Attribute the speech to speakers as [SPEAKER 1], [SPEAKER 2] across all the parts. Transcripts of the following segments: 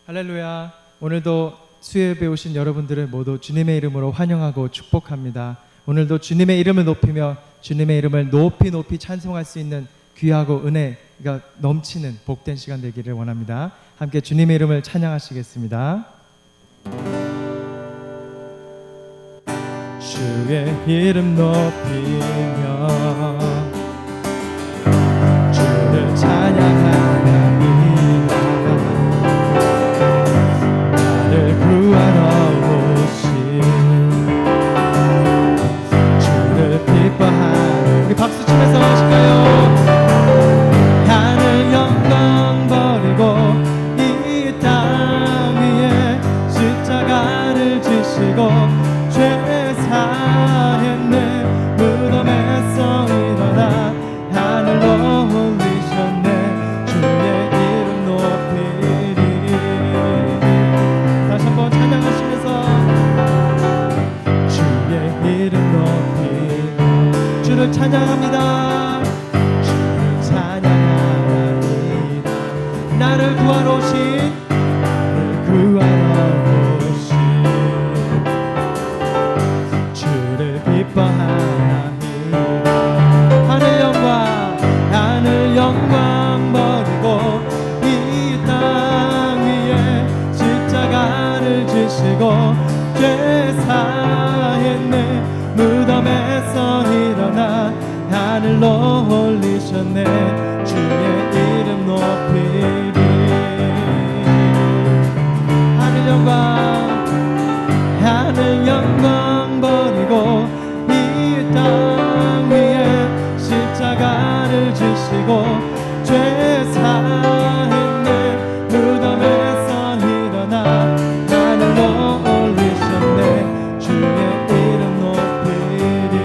[SPEAKER 1] 할렐루야. 오늘도 수요예배 오신 여러분들을 모두 주님의 이름으로 환영하고 축복합니다. 오늘도 주님의 이름을 높이며 주님의 이름을 높이 찬송할 수 있는 귀하고 은혜가 넘치는 복된 시간 되기를 원합니다. 함께 주님의 이름을 찬양하시겠습니다. 주의 이름 높이며 주를 찬양하나이다. 나를 구하러 오신 주를 기뻐하는, 우리 박수 치면서 하실까요? 하늘 영광 버리고 이 땅 위에 십자가를 지시고 죄 사했네. 무덤에서 일어나 하늘로 올리셨네. 주의 이름 높이리. 다시 한번 찬양하시면서 주의 이름 높이리. 주를 찬양합니다. 주를 찬양하리라. 나를 구하러 오신, 나를 구하러 오신 주를 기뻐하리라. 하늘 영광 버리고 이 땅 위에 십자가를 지시고 죄 사했네. 무덤에서 일어나 하늘로 올리셨네. 주의 이름 높이리. 하늘 영광 버리고 이 땅 위에 십자가를 지시고 죄 사했네. 무덤에서 일어나 하늘로 올리셨네. 주의 이름 높이리.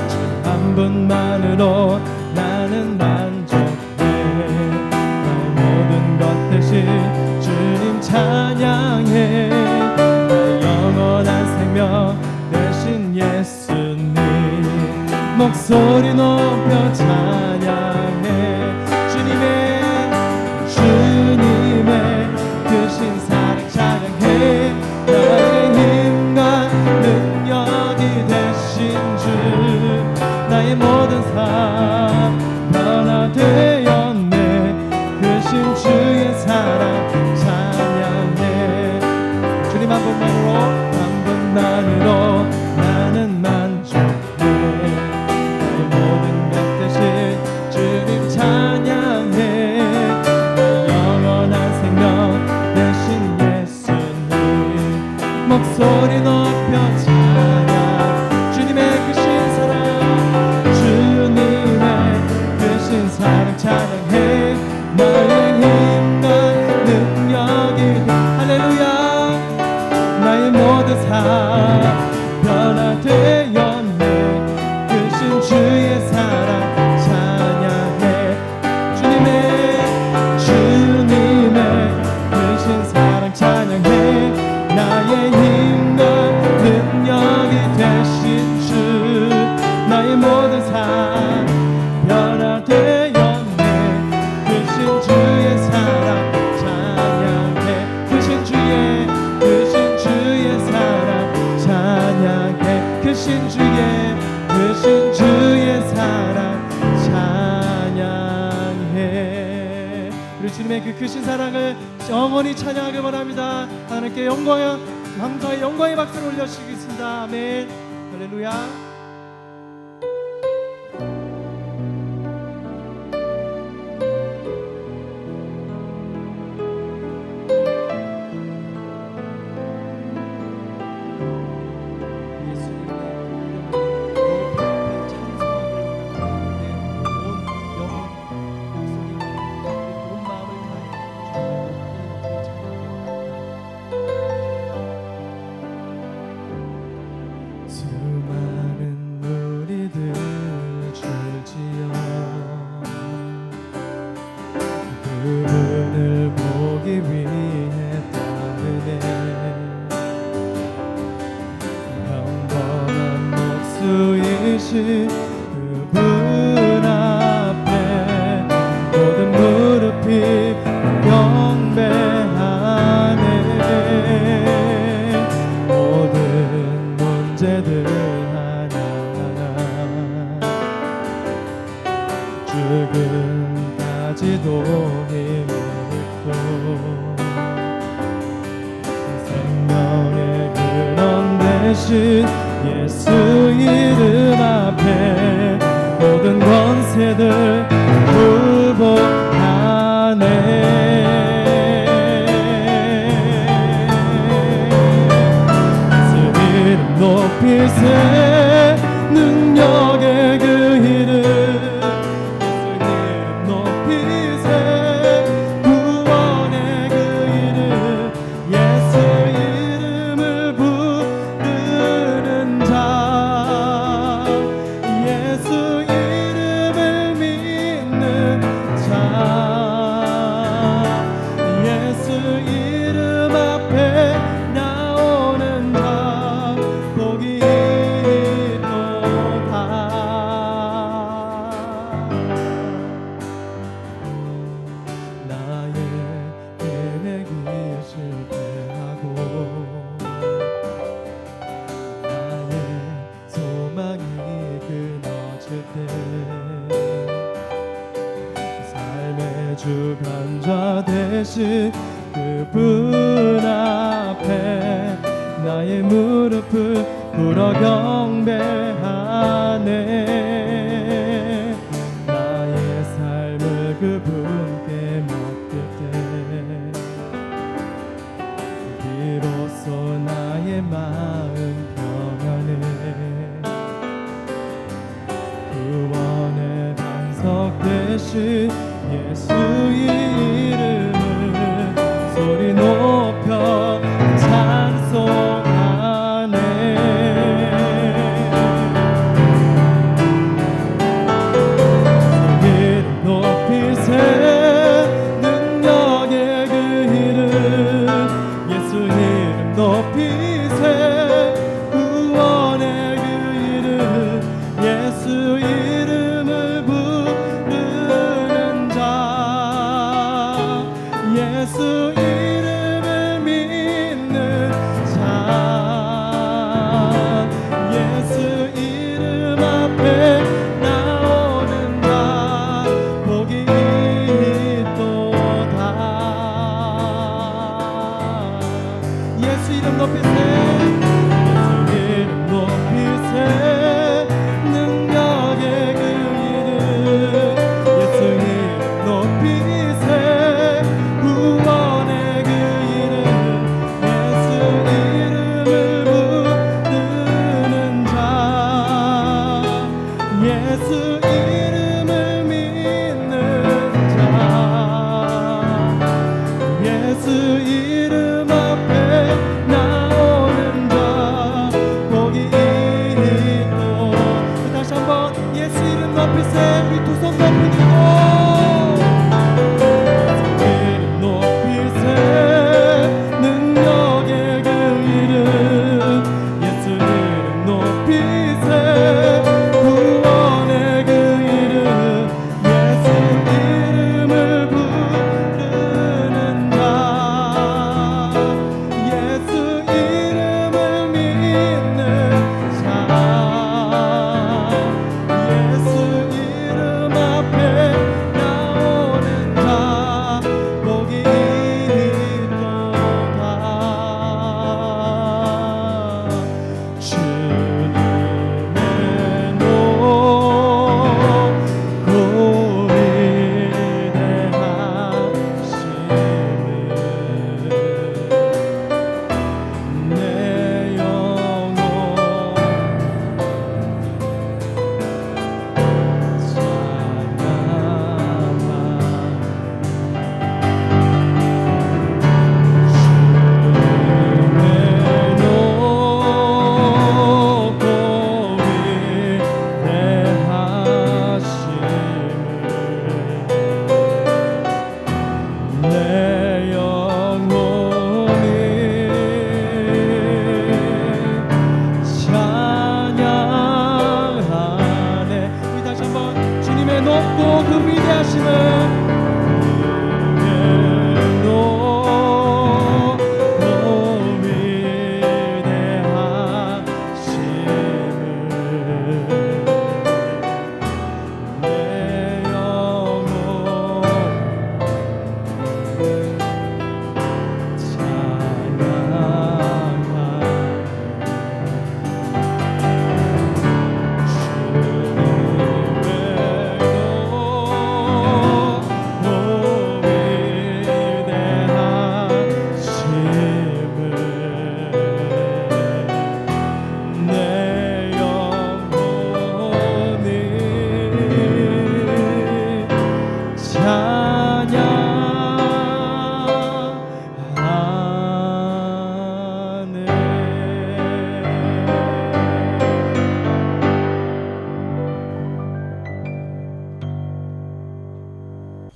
[SPEAKER 1] 주 한 분만으로 나는 만족해. 나의 모든 것 대신 주님 찬양해. 나의 영원한 생명 대신 예수님 목소리 높여 찬양해. 주님의 크신 사랑 찬양해. 나의 힘과 능력이 되신 주, 나의 모든 삶 변화되었네. 크신 주의 사랑 찬양해. 주님 한 분만으로 나는 만족해. 나의 모든 것 대신 주님 찬양해. 나의 영원한 생명 대신 예수님 목소리 높여 찬양. 주님의 크신 사랑, 주님의 크신 사랑 찬양해. 나의 힘과 능력이, 할렐루야. 나의 모든 삶 변화되었네. 크신 주의 사랑 찬양해. 주님의 크신 사랑 찬양해. 나의 힘과 능력이 되신 주, 나의 모든 삶 변화되었네. 크신 주의 사랑 찬양해. 크신 주의 사랑 찬양해. 크신 주의 사랑 찬양해. 우리 주님의 그 크신 사랑을 영원히 찬양하길 원합니다. 하나님께 영광의 감사의 영광의 박수를 올려주시겠습니다. 아멘. 할렐루야. 그분을 보기 위해 따르네. 평범한 목수이신 그분 앞에 모든 하나 죽음까지도 힘을 입고 생명의 근원 되신 예수 이름 앞에 모든 권세들 굴복하네. 예수 이름 높이세 능력의 그 이름 예수 이름 높이세 구원의 그 이름 예수 이름을 부르는 자 예수 이름을 믿는 자 예수 이름 앞에 나오는 자 복이 있도다. 나의 계획이 실패하고 나의 소망이 끊어질 때 삶의 주관자 되신 그분 앞에 나의 무릎을 꿇어 경배하네. 나의 삶을 그분께 맡길 때 비로소 나의 마음 평안해. 구원의 반석 되신 예수 이름을 소리 높여 찬송하네. 이름 높이세 능력의 그 이름 예수 이름 높이세 구원의 그 이름 예수 이름을 부르는 자 예수 이름을 믿는 자 예수 이름 앞에 나오는 자 복이 있도다. 예수 이름 높이세 예수 이름 높이세 능력의 그 이름 예수 이름 높이세 구원의 그 이름 예수 이름을 부르는 자 예수 이름을 믿는 자 예수 이름 앞에 나오는 자 복이 있도. 다시 한번 예수 이름 높이세 우리 두 손 높이 들고 이름 높이세 능력의 그 이름 예수 이름 높이세 구원의 그 이름 예수 이름을 부르는 자 예수 이름을 믿는 자 예수 이름 앞에 나오는 자 복이 있도다. 주님의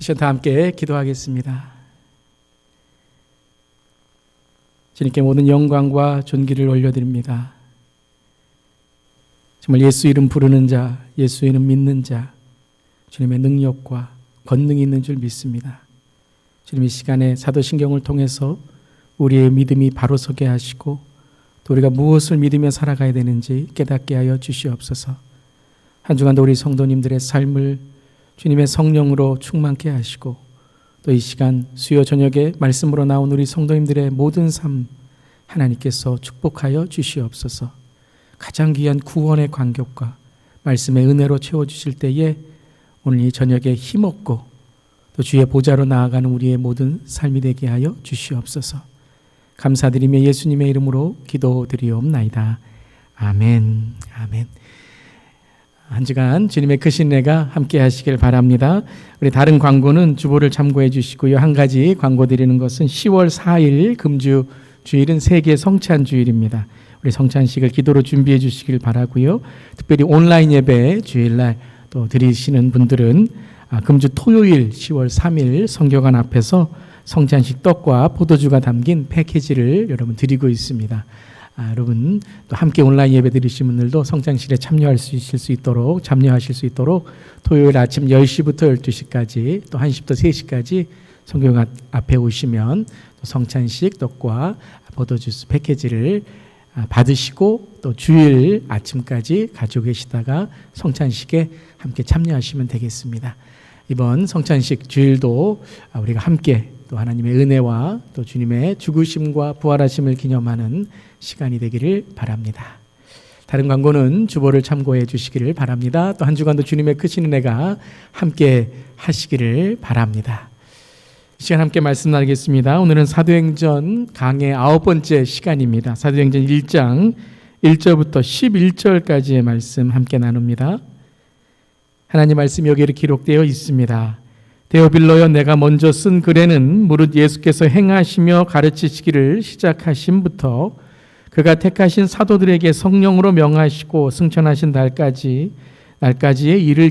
[SPEAKER 2] 시간 다 함께 기도하겠습니다. 주님께 모든 영광과 존귀를 올려드립니다. 정말 예수 이름 부르는 자, 예수 이름 믿는 자, 주님의 능력과 권능이 있는 줄 믿습니다. 주님 이 시간에 사도신경을 통해서 우리의 믿음이 바로 서게 하시고 또 우리가 무엇을 믿으며 살아가야 되는지 깨닫게 하여 주시옵소서. 한 주간도 우리 성도님들의 삶을 주님의 성령으로 충만케 하시고 또 이 시간 수요 저녁에 말씀으로 나온 우리 성도님들의 모든 삶 하나님께서 축복하여 주시옵소서. 가장 귀한 구원의 감격과 말씀의 은혜로 채워주실 때에 오늘 이 저녁에 힘없고 또 주의 보좌로 나아가는 우리의 모든 삶이 되게 하여 주시옵소서. 감사드리며 예수님의 이름으로 기도드리옵나이다. 아멘. 아멘. 한 주간 주님의 크신 은혜가 함께 하시길 바랍니다. 우리 다른 광고는 주보를 참고해 주시고요. 한 가지 광고 드리는 것은 10월 4일 금주 주일은 세계 성찬 주일입니다. 우리 성찬식을 기도로 준비해 주시길 바라고요. 특별히 온라인 예배 주일날 또 드리시는 분들은 금주 토요일 10월 3일 성교관 앞에서 성찬식 떡과 포도주가 담긴 패키지를 여러분 드리고 있습니다. 여러분 또 함께 온라인 예배 드리신 분들도 성찬식에 참여하실 수 있도록 토요일 아침 10시부터 12시까지 또 1시부터 3시까지 성교관 앞에 오시면 또 성찬식 떡과 포도주스 패키지를 받으시고 또 주일 아침까지 가지고 계시다가 성찬식에 함께 참여하시면 되겠습니다. 이번 성찬식 주일도 우리가 함께 또 하나님의 은혜와 또 주님의 죽으심과 부활하심을 기념하는 시간이 되기를 바랍니다. 다른 광고는 주보를 참고해 주시기를 바랍니다. 또 한 주간도 주님의 크신 은혜가 함께 하시기를 바랍니다. 이 시간 함께 말씀 나누겠습니다. 오늘은 사도행전 강의 9번째 시간입니다. 사도행전 1장 1절부터 11절까지의 말씀 함께 나눕니다. 하나님 말씀 여기에 기록되어 있습니다. 데오빌로여, 내가 먼저 쓴 글에는 무릇 예수께서 행하시며 가르치시기를 시작하심부터 그가 택하신 사도들에게 성령으로 명하시고 승천하신 날까지의 일을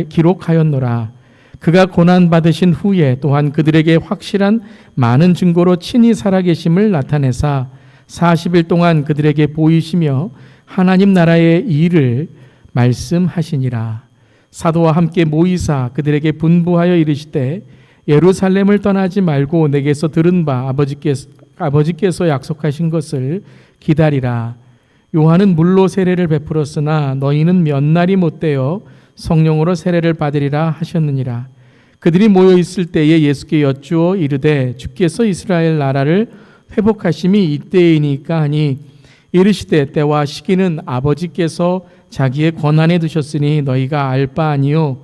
[SPEAKER 2] 기록하였노라. 그가 고난받으신 후에 또한 그들에게 확실한 많은 증거로 친히 살아계심을 나타내사 40일 동안 그들에게 보이시며 하나님 나라의 일을 말씀하시니라. 사도와 함께 모이사 그들에게 분부하여 이르시되 예루살렘을 떠나지 말고 내게서 들은 바 아버지께서 약속하신 것을 기다리라. 요한은 물로 세례를 베풀었으나 너희는 몇 날이 못되어 성령으로 세례를 받으리라 하셨느니라. 그들이 모여 있을 때에 예수께 여쭈어 이르되 주께서 이스라엘 나라를 회복하심이 이때이니까 하니 이르시되 때와 시기는 아버지께서 자기의 권한에 두셨으니 너희가 알 바 아니요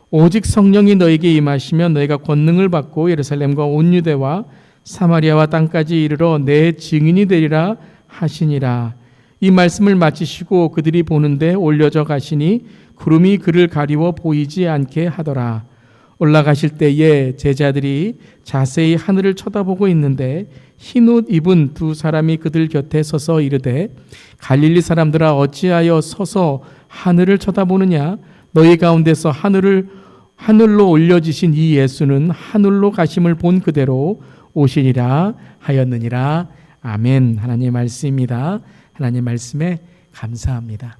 [SPEAKER 2] 오직 성령이 너희에게 임하시면 너희가 권능을 받고 예루살렘과 온 유대와 사마리아와 땅까지 이르러 내 증인이 되리라 하시니라. 이 말씀을 마치시고 그들이 보는데 올려져 가시니 구름이 그를 가리워 보이지 않게 하더라. 올라가실 때에 제자들이 자세히 하늘을 쳐다보고 있는데 흰옷 입은 두 사람이 그들 곁에 서서 이르되 갈릴리 사람들아 어찌하여 서서 하늘을 쳐다보느냐. 너희 가운데서 하늘로 올려지신 이 예수는 하늘로 가심을 본 그대로 오시리라 하였느니라. 아멘. 하나님의 말씀입니다. 하나님의 말씀에 감사합니다.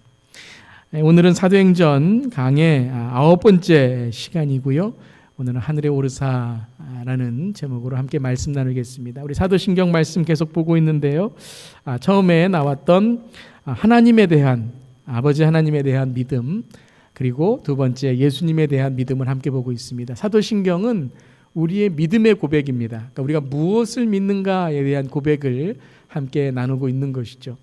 [SPEAKER 2] 오늘은 사도행전 강의 9번째 시간이고요. 오늘은 하늘에 오르사라는 제목으로 함께 말씀 나누겠습니다. 우리 사도신경 말씀 계속 보고 있는데요. 처음에 나왔던 하나님에 대한, 아버지 하나님에 대한 믿음, 그리고 두 번째 예수님에 대한 믿음을 함께 보고 있습니다. 사도신경은 우리의 믿음의 고백입니다. 그러니까 우리가 무엇을 믿는가에 대한 고백을 함께 나누고 있는 것이죠.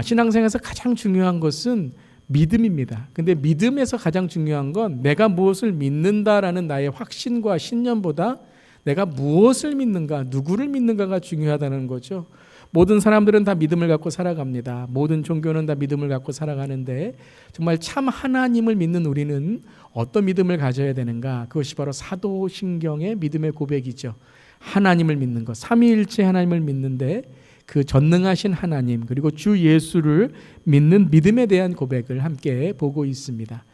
[SPEAKER 2] 신앙생활에서 가장 중요한 것은 믿음입니다. 근데 믿음에서 가장 중요한 건 내가 무엇을 믿는다라는 나의 확신과 신념보다 내가 무엇을 믿는가, 누구를 믿는가가 중요하다는 거죠. 모든 사람들은 다 믿음을 갖고 살아갑니다. 모든 종교는 다 믿음을 갖고 살아가는데 정말 참 하나님을 믿는 우리는 어떤 믿음을 가져야 되는가? 그것이 바로 사도신경의 믿음의 고백이죠. 하나님을 믿는 것, 삼위일체 하나님을 믿는데 그 전능하신 하나님 그리고 주 예수를 믿는 믿음에 대한 고백을 함께 보고 있습니다.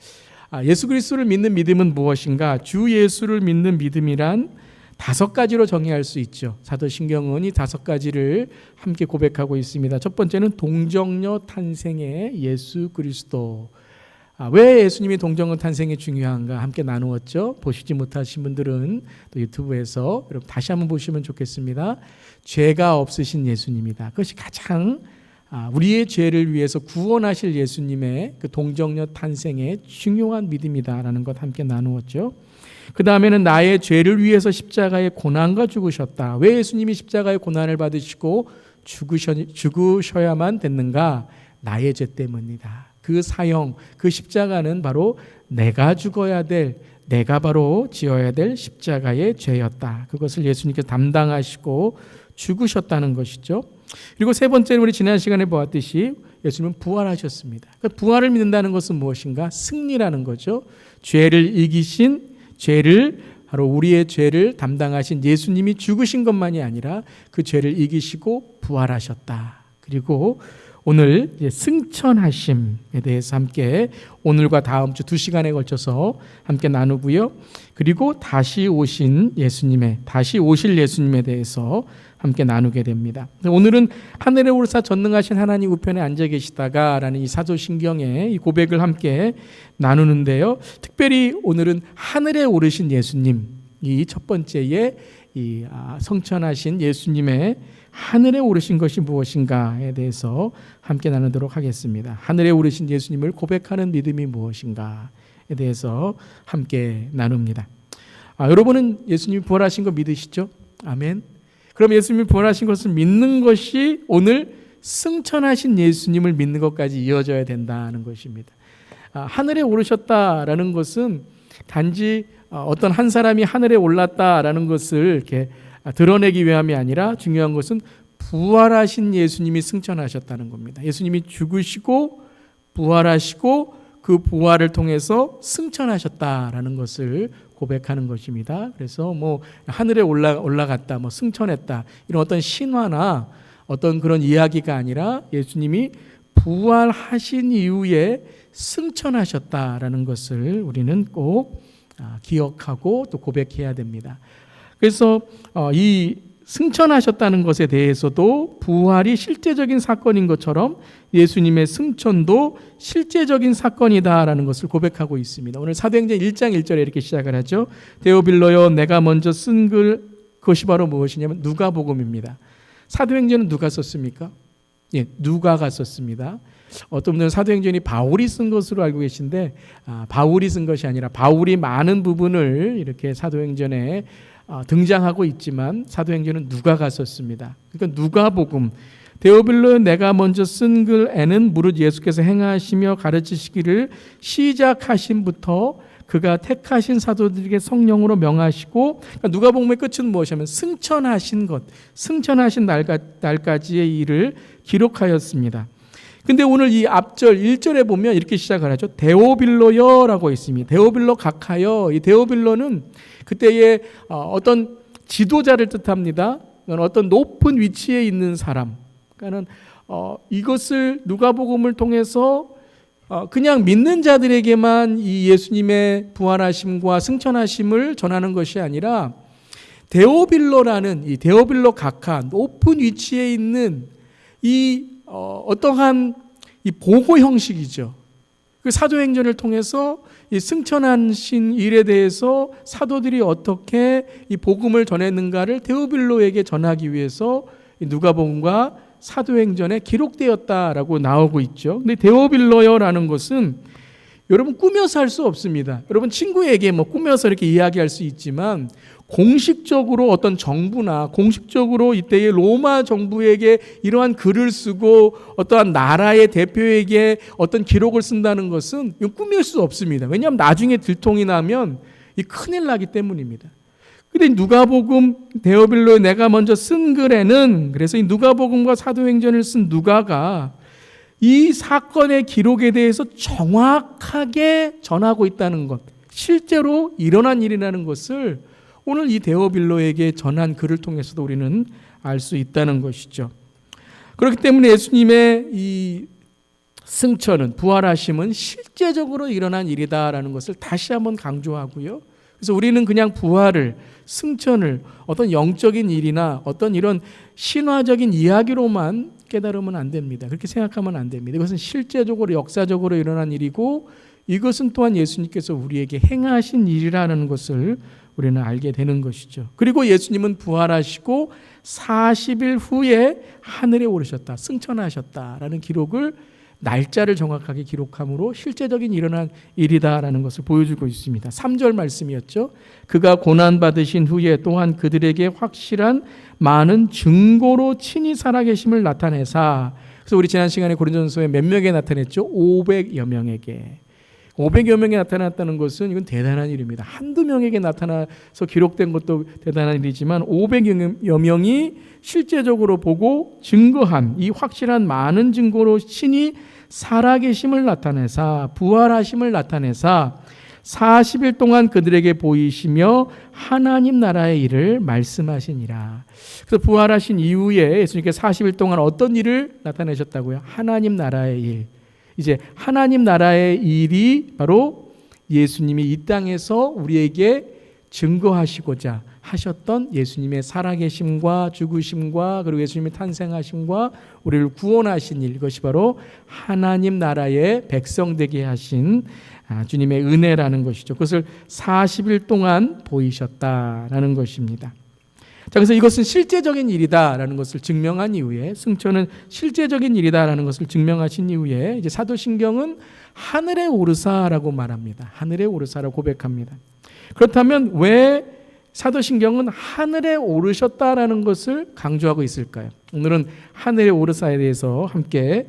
[SPEAKER 2] 예수 그리스도를 믿는 믿음은 무엇인가? 주 예수를 믿는 믿음이란 5가지로 정의할 수 있죠. 사도신경은 이 5가지를 함께 고백하고 있습니다. 첫 번째는 동정녀 탄생의 예수 그리스도. 왜 예수님이 동정녀 탄생이 중요한가 함께 나누었죠. 보시지 못하신 분들은 또 유튜브에서 여러분 다시 한번 보시면 좋겠습니다. 죄가 없으신 예수님이다. 그것이 가장 우리의 죄를 위해서 구원하실 예수님의 그 동정녀 탄생의 중요한 믿음이다라는 것 함께 나누었죠. 그 다음에는 나의 죄를 위해서 십자가의 고난과 죽으셨다. 왜 예수님이 십자가의 고난을 받으시고 죽으셔야만 됐는가? 나의 죄 때문이다. 그 사형, 그 십자가는 바로 내가 죽어야 될, 내가 바로 지어야 될 십자가의 죄였다. 그것을 예수님께서 담당하시고 죽으셨다는 것이죠. 그리고 세 번째는 우리 지난 시간에 보았듯이 예수님은 부활하셨습니다. 그러니까 부활을 믿는다는 것은 무엇인가? 승리라는 거죠. 죄를 이기신, 죄를 바로 우리의 죄를 담당하신 예수님이 죽으신 것만이 아니라 그 죄를 이기시고 부활하셨다. 그리고 오늘 승천하심에 대해서 함께 오늘과 다음 주 2시간에 걸쳐서 함께 나누고요. 그리고 다시 오실 예수님에 대해서 함께 나누게 됩니다. 오늘은 하늘에 오르사 전능하신 하나님 우편에 앉아 계시다가라는 이 사도신경의 이 고백을 함께 나누는데요. 특별히 오늘은 하늘에 오르신 예수님, 이 첫 번째의 이 성천하신 예수님의 하늘에 오르신 것이 무엇인가에 대해서 함께 나누도록 하겠습니다. 하늘에 오르신 예수님을 고백하는 믿음이 무엇인가에 대해서 함께 나눕니다. 여러분은 예수님이 부활하신 거 믿으시죠? 아멘. 그럼 예수님이 부활하신 것을 믿는 것이 오늘 승천하신 예수님을 믿는 것까지 이어져야 된다는 것입니다. 하늘에 오르셨다라는 것은 단지 어떤 한 사람이 하늘에 올랐다라는 것을 이렇게 드러내기 위함이 아니라 중요한 것은 부활하신 예수님이 승천하셨다는 겁니다. 예수님이 죽으시고 부활하시고 그 부활을 통해서 승천하셨다라는 것을 고백하는 것입니다. 그래서 하늘에 올라갔다, 승천했다 이런 어떤 신화나 어떤 그런 이야기가 아니라 예수님이 부활하신 이후에 승천하셨다라는 것을 우리는 꼭 기억하고 또 고백해야 됩니다. 그래서 이 승천하셨다는 것에 대해서도 부활이 실제적인 사건인 것처럼 예수님의 승천도 실제적인 사건이다라는 것을 고백하고 있습니다. 오늘 사도행전 1장 1절에 이렇게 시작을 하죠. 데오빌로여 내가 먼저 쓴 그것이 바로 무엇이냐면 누가복음입니다. 사도행전은 누가 썼습니까? 예, 누가가 썼습니다. 어떤 분들은 사도행전이 바울이 쓴 것으로 알고 계신데 바울이 쓴 것이 아니라 바울이 많은 부분을 이렇게 사도행전에 등장하고 있지만 사도행전은 누가가 썼습니다. 그러니까 누가복음 데오빌로 내가 먼저 쓴 글에는 무릇 예수께서 행하시며 가르치시기를 시작하심부터 그가 택하신 사도들에게 성령으로 명하시고 그러니까 누가복음의 끝은 무엇이냐면 승천하신 것, 승천하신 날까지의 일을 기록하였습니다. 근데 오늘 이 앞절 1절에 보면 이렇게 시작을 하죠. 데오빌로여라고 있습니다. 데오빌로 각하여. 이 데오빌로는 그때의 어떤 지도자를 뜻합니다. 어떤 높은 위치에 있는 사람. 그러니까는 이것을 누가복음을 통해서 그냥 믿는 자들에게만 이 예수님의 부활하심과 승천하심을 전하는 것이 아니라 데오빌로라는 이 데오빌로 각하 높은 위치에 있는 이 어떠한 이 보고 형식이죠. 그 사도행전을 통해서 이 승천하신 일에 대해서 사도들이 어떻게 이 복음을 전했는가를 데오빌로에게 전하기 위해서 누가복음과 사도행전에 기록되었다라고 나오고 있죠. 근데 데오빌로여라는 것은 여러분 꾸며서 할 수 없습니다. 여러분 친구에게 꾸며서 이렇게 이야기할 수 있지만 공식적으로 어떤 정부나 공식적으로 이때의 로마 정부에게 이러한 글을 쓰고 어떠한 나라의 대표에게 어떤 기록을 쓴다는 것은 꾸밀 수 없습니다. 왜냐하면 나중에 들통이 나면 이 큰일 나기 때문입니다. 근데 누가복음 데오빌로에 내가 먼저 쓴 글에는 그래서 이 누가복음과 사도행전을 쓴 누가가 이 사건의 기록에 대해서 정확하게 전하고 있다는 것, 실제로 일어난 일이라는 것을 오늘 이 데오빌로에게 전한 글을 통해서도 우리는 알 수 있다는 것이죠. 그렇기 때문에 예수님의 이 승천은, 부활하심은 실제적으로 일어난 일이다라는 것을 다시 한번 강조하고요. 그래서 우리는 그냥 부활을, 승천을 어떤 영적인 일이나 어떤 이런 신화적인 이야기로만 깨달으면 안 됩니다. 그렇게 생각하면 안 됩니다. 이것은 실제적으로 역사적으로 일어난 일이고, 이것은 또한 예수님께서 우리에게 행하신 일이라는 것을 우리는 알게 되는 것이죠. 그리고 예수님은 부활하시고 40일 후에 하늘에 오르셨다, 승천하셨다라는 기록을, 날짜를 정확하게 기록함으로 실제적인 일어난 일이다라는 것을 보여주고 있습니다. 3절 말씀이었죠. 그가 고난받으신 후에 또한 그들에게 확실한 많은 증거로 친히 살아계심을 나타내사. 그래서 우리 지난 시간에 고린도전서에 몇 명에게 나타냈죠? 500여 명에게. 500여 명에 나타났다는 것은 이건 대단한 일입니다. 한두 명에게 나타나서 기록된 것도 대단한 일이지만 500여 명이 실제적으로 보고 증거한 이 확실한 많은 증거로 친히 살아계심을 나타내사, 부활하심을 나타내사 40일 동안 그들에게 보이시며 하나님 나라의 일을 말씀하시니라. 그래서 부활하신 이후에 예수님께서 40일 동안 어떤 일을 나타내셨다고요? 하나님 나라의 일. 이제 하나님 나라의 일이 바로 예수님이 이 땅에서 우리에게 증거하시고자 하셨던 예수님의 살아계심과 죽으심과 그리고 예수님의 탄생하심과 우리를 구원하신 일, 이것이 바로 하나님 나라의 백성 되게 하신 주님의 은혜라는 것이죠. 그것을 40일 동안 보이셨다라는 것입니다. 자, 그래서 이것은 실제적인 일이다라는 것을 증명한 이후에, 승천은 실제적인 일이다라는 것을 증명하신 이후에 이제 사도신경은 하늘에 오르사라고 말합니다. 하늘에 오르사라고 고백합니다. 그렇다면 왜 사도신경은 하늘에 오르셨다라는 것을 강조하고 있을까요? 오늘은 하늘에 오르사에 대해서 함께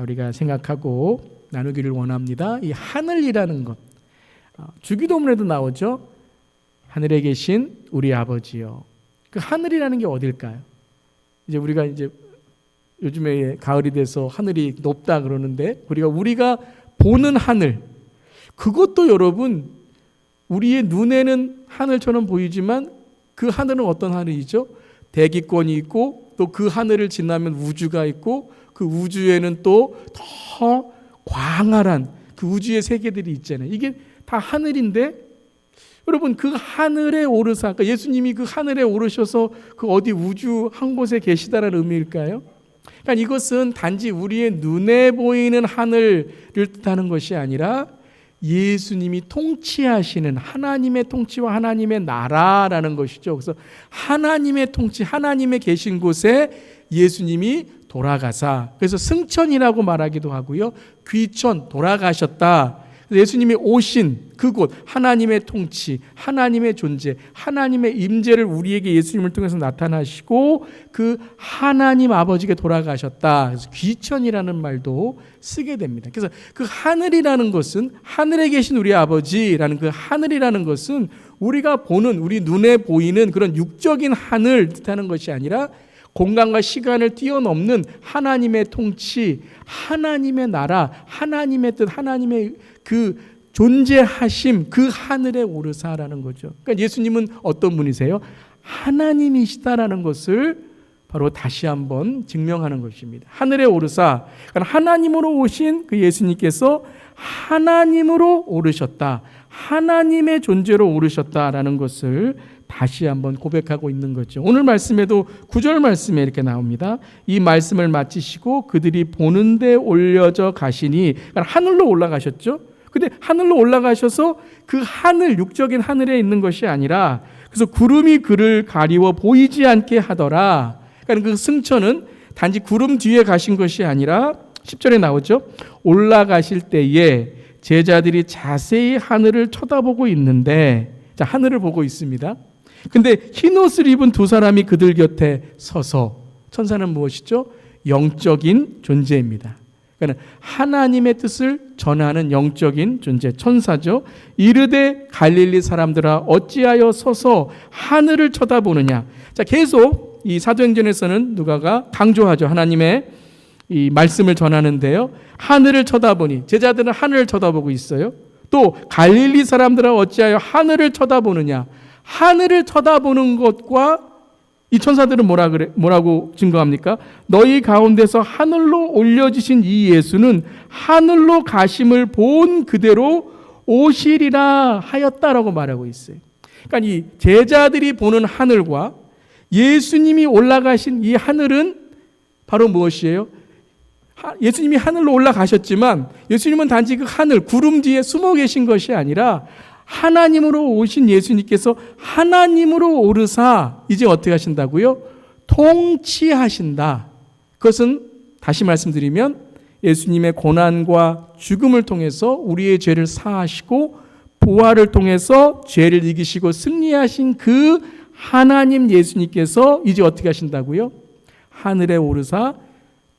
[SPEAKER 2] 우리가 생각하고 나누기를 원합니다. 이 하늘이라는 것, 주기도문에도 나오죠. 하늘에 계신 우리 아버지요. 그 하늘이라는 게 어딜까요? 이제 우리가 이제 요즘에 가을이 돼서 하늘이 높다 그러는데, 우리가 보는 하늘, 그것도 여러분 우리의 눈에는 하늘처럼 보이지만 그 하늘은 어떤 하늘이죠? 대기권이 있고 또 그 하늘을 지나면 우주가 있고 그 우주에는 또 더 광활한 그 우주의 세계들이 있잖아요. 이게 다 하늘인데, 여러분 그 하늘에 오르사, 그러니까 예수님이 그 하늘에 오르셔서 그 어디 우주 한 곳에 계시다라는 의미일까요? 그러니까 이것은 단지 우리의 눈에 보이는 하늘을 뜻하는 것이 아니라 예수님이 통치하시는 하나님의 통치와 하나님의 나라라는 것이죠. 그래서 하나님의 통치, 하나님의 계신 곳에 예수님이 돌아가사, 그래서 승천이라고 말하기도 하고요. 귀천, 돌아가셨다. 예수님이 오신 그곳, 하나님의 통치, 하나님의 존재, 하나님의 임재를 우리에게 예수님을 통해서 나타나시고 그 하나님 아버지께 돌아가셨다. 그래서 귀천이라는 말도 쓰게 됩니다. 그래서 그 하늘이라는 것은, 하늘에 계신 우리 아버지라는 그 하늘이라는 것은 우리가 보는, 우리 눈에 보이는 그런 육적인 하늘 뜻하는 것이 아니라 공간과 시간을 뛰어넘는 하나님의 통치, 하나님의 나라, 하나님의 뜻, 하나님의 그 존재하심, 그 하늘에 오르사라는 거죠. 그러니까 예수님은 어떤 분이세요? 하나님이시다라는 것을 바로 다시 한번 증명하는 것입니다. 하늘에 오르사, 그러니까 하나님으로 오신 그 예수님께서 하나님으로 오르셨다, 하나님의 존재로 오르셨다라는 것을 다시 한번 고백하고 있는 거죠. 오늘 말씀에도 9절 말씀에 이렇게 나옵니다. 이 말씀을 마치시고 그들이 보는 데 올려져 가시니, 그러니까 하늘로 올라가셨죠. 근데 하늘로 올라가셔서 그 하늘, 육적인 하늘에 있는 것이 아니라, 그래서 구름이 그를 가리워 보이지 않게 하더라. 그러니까 그 승천은 단지 구름 뒤에 가신 것이 아니라 10절에 나오죠. 올라가실 때에 제자들이 자세히 하늘을 쳐다보고 있는데, 자, 하늘을 보고 있습니다. 근데 흰옷을 입은 두 사람이 그들 곁에 서서, 천사는 무엇이죠? 영적인 존재입니다. 그러니까 하나님의 뜻을 전하는 영적인 존재, 천사죠. 이르되 갈릴리 사람들아 어찌하여 서서 하늘을 쳐다보느냐. 자, 계속 이 사도행전에서는 누가가 강조하죠. 하나님의 이 말씀을 전하는데요. 하늘을 쳐다보니, 제자들은 하늘을 쳐다보고 있어요. 또 갈릴리 사람들아 어찌하여 하늘을 쳐다보느냐. 하늘을 쳐다보는 것과 이 천사들은 뭐라고 증거합니까? 너희 가운데서 하늘로 올려지신 이 예수는 하늘로 가심을 본 그대로 오시리라 하였다라고 말하고 있어요. 그러니까 이 제자들이 보는 하늘과 예수님이 올라가신 이 하늘은 바로 무엇이에요? 예수님이 하늘로 올라가셨지만 예수님은 단지 그 하늘, 구름 뒤에 숨어 계신 것이 아니라 하나님으로 오신 예수님께서 하나님으로 오르사 이제 어떻게 하신다고요? 통치하신다. 그것은 다시 말씀드리면 예수님의 고난과 죽음을 통해서 우리의 죄를 사하시고 부활을 통해서 죄를 이기시고 승리하신 그 하나님 예수님께서 이제 어떻게 하신다고요? 하늘에 오르사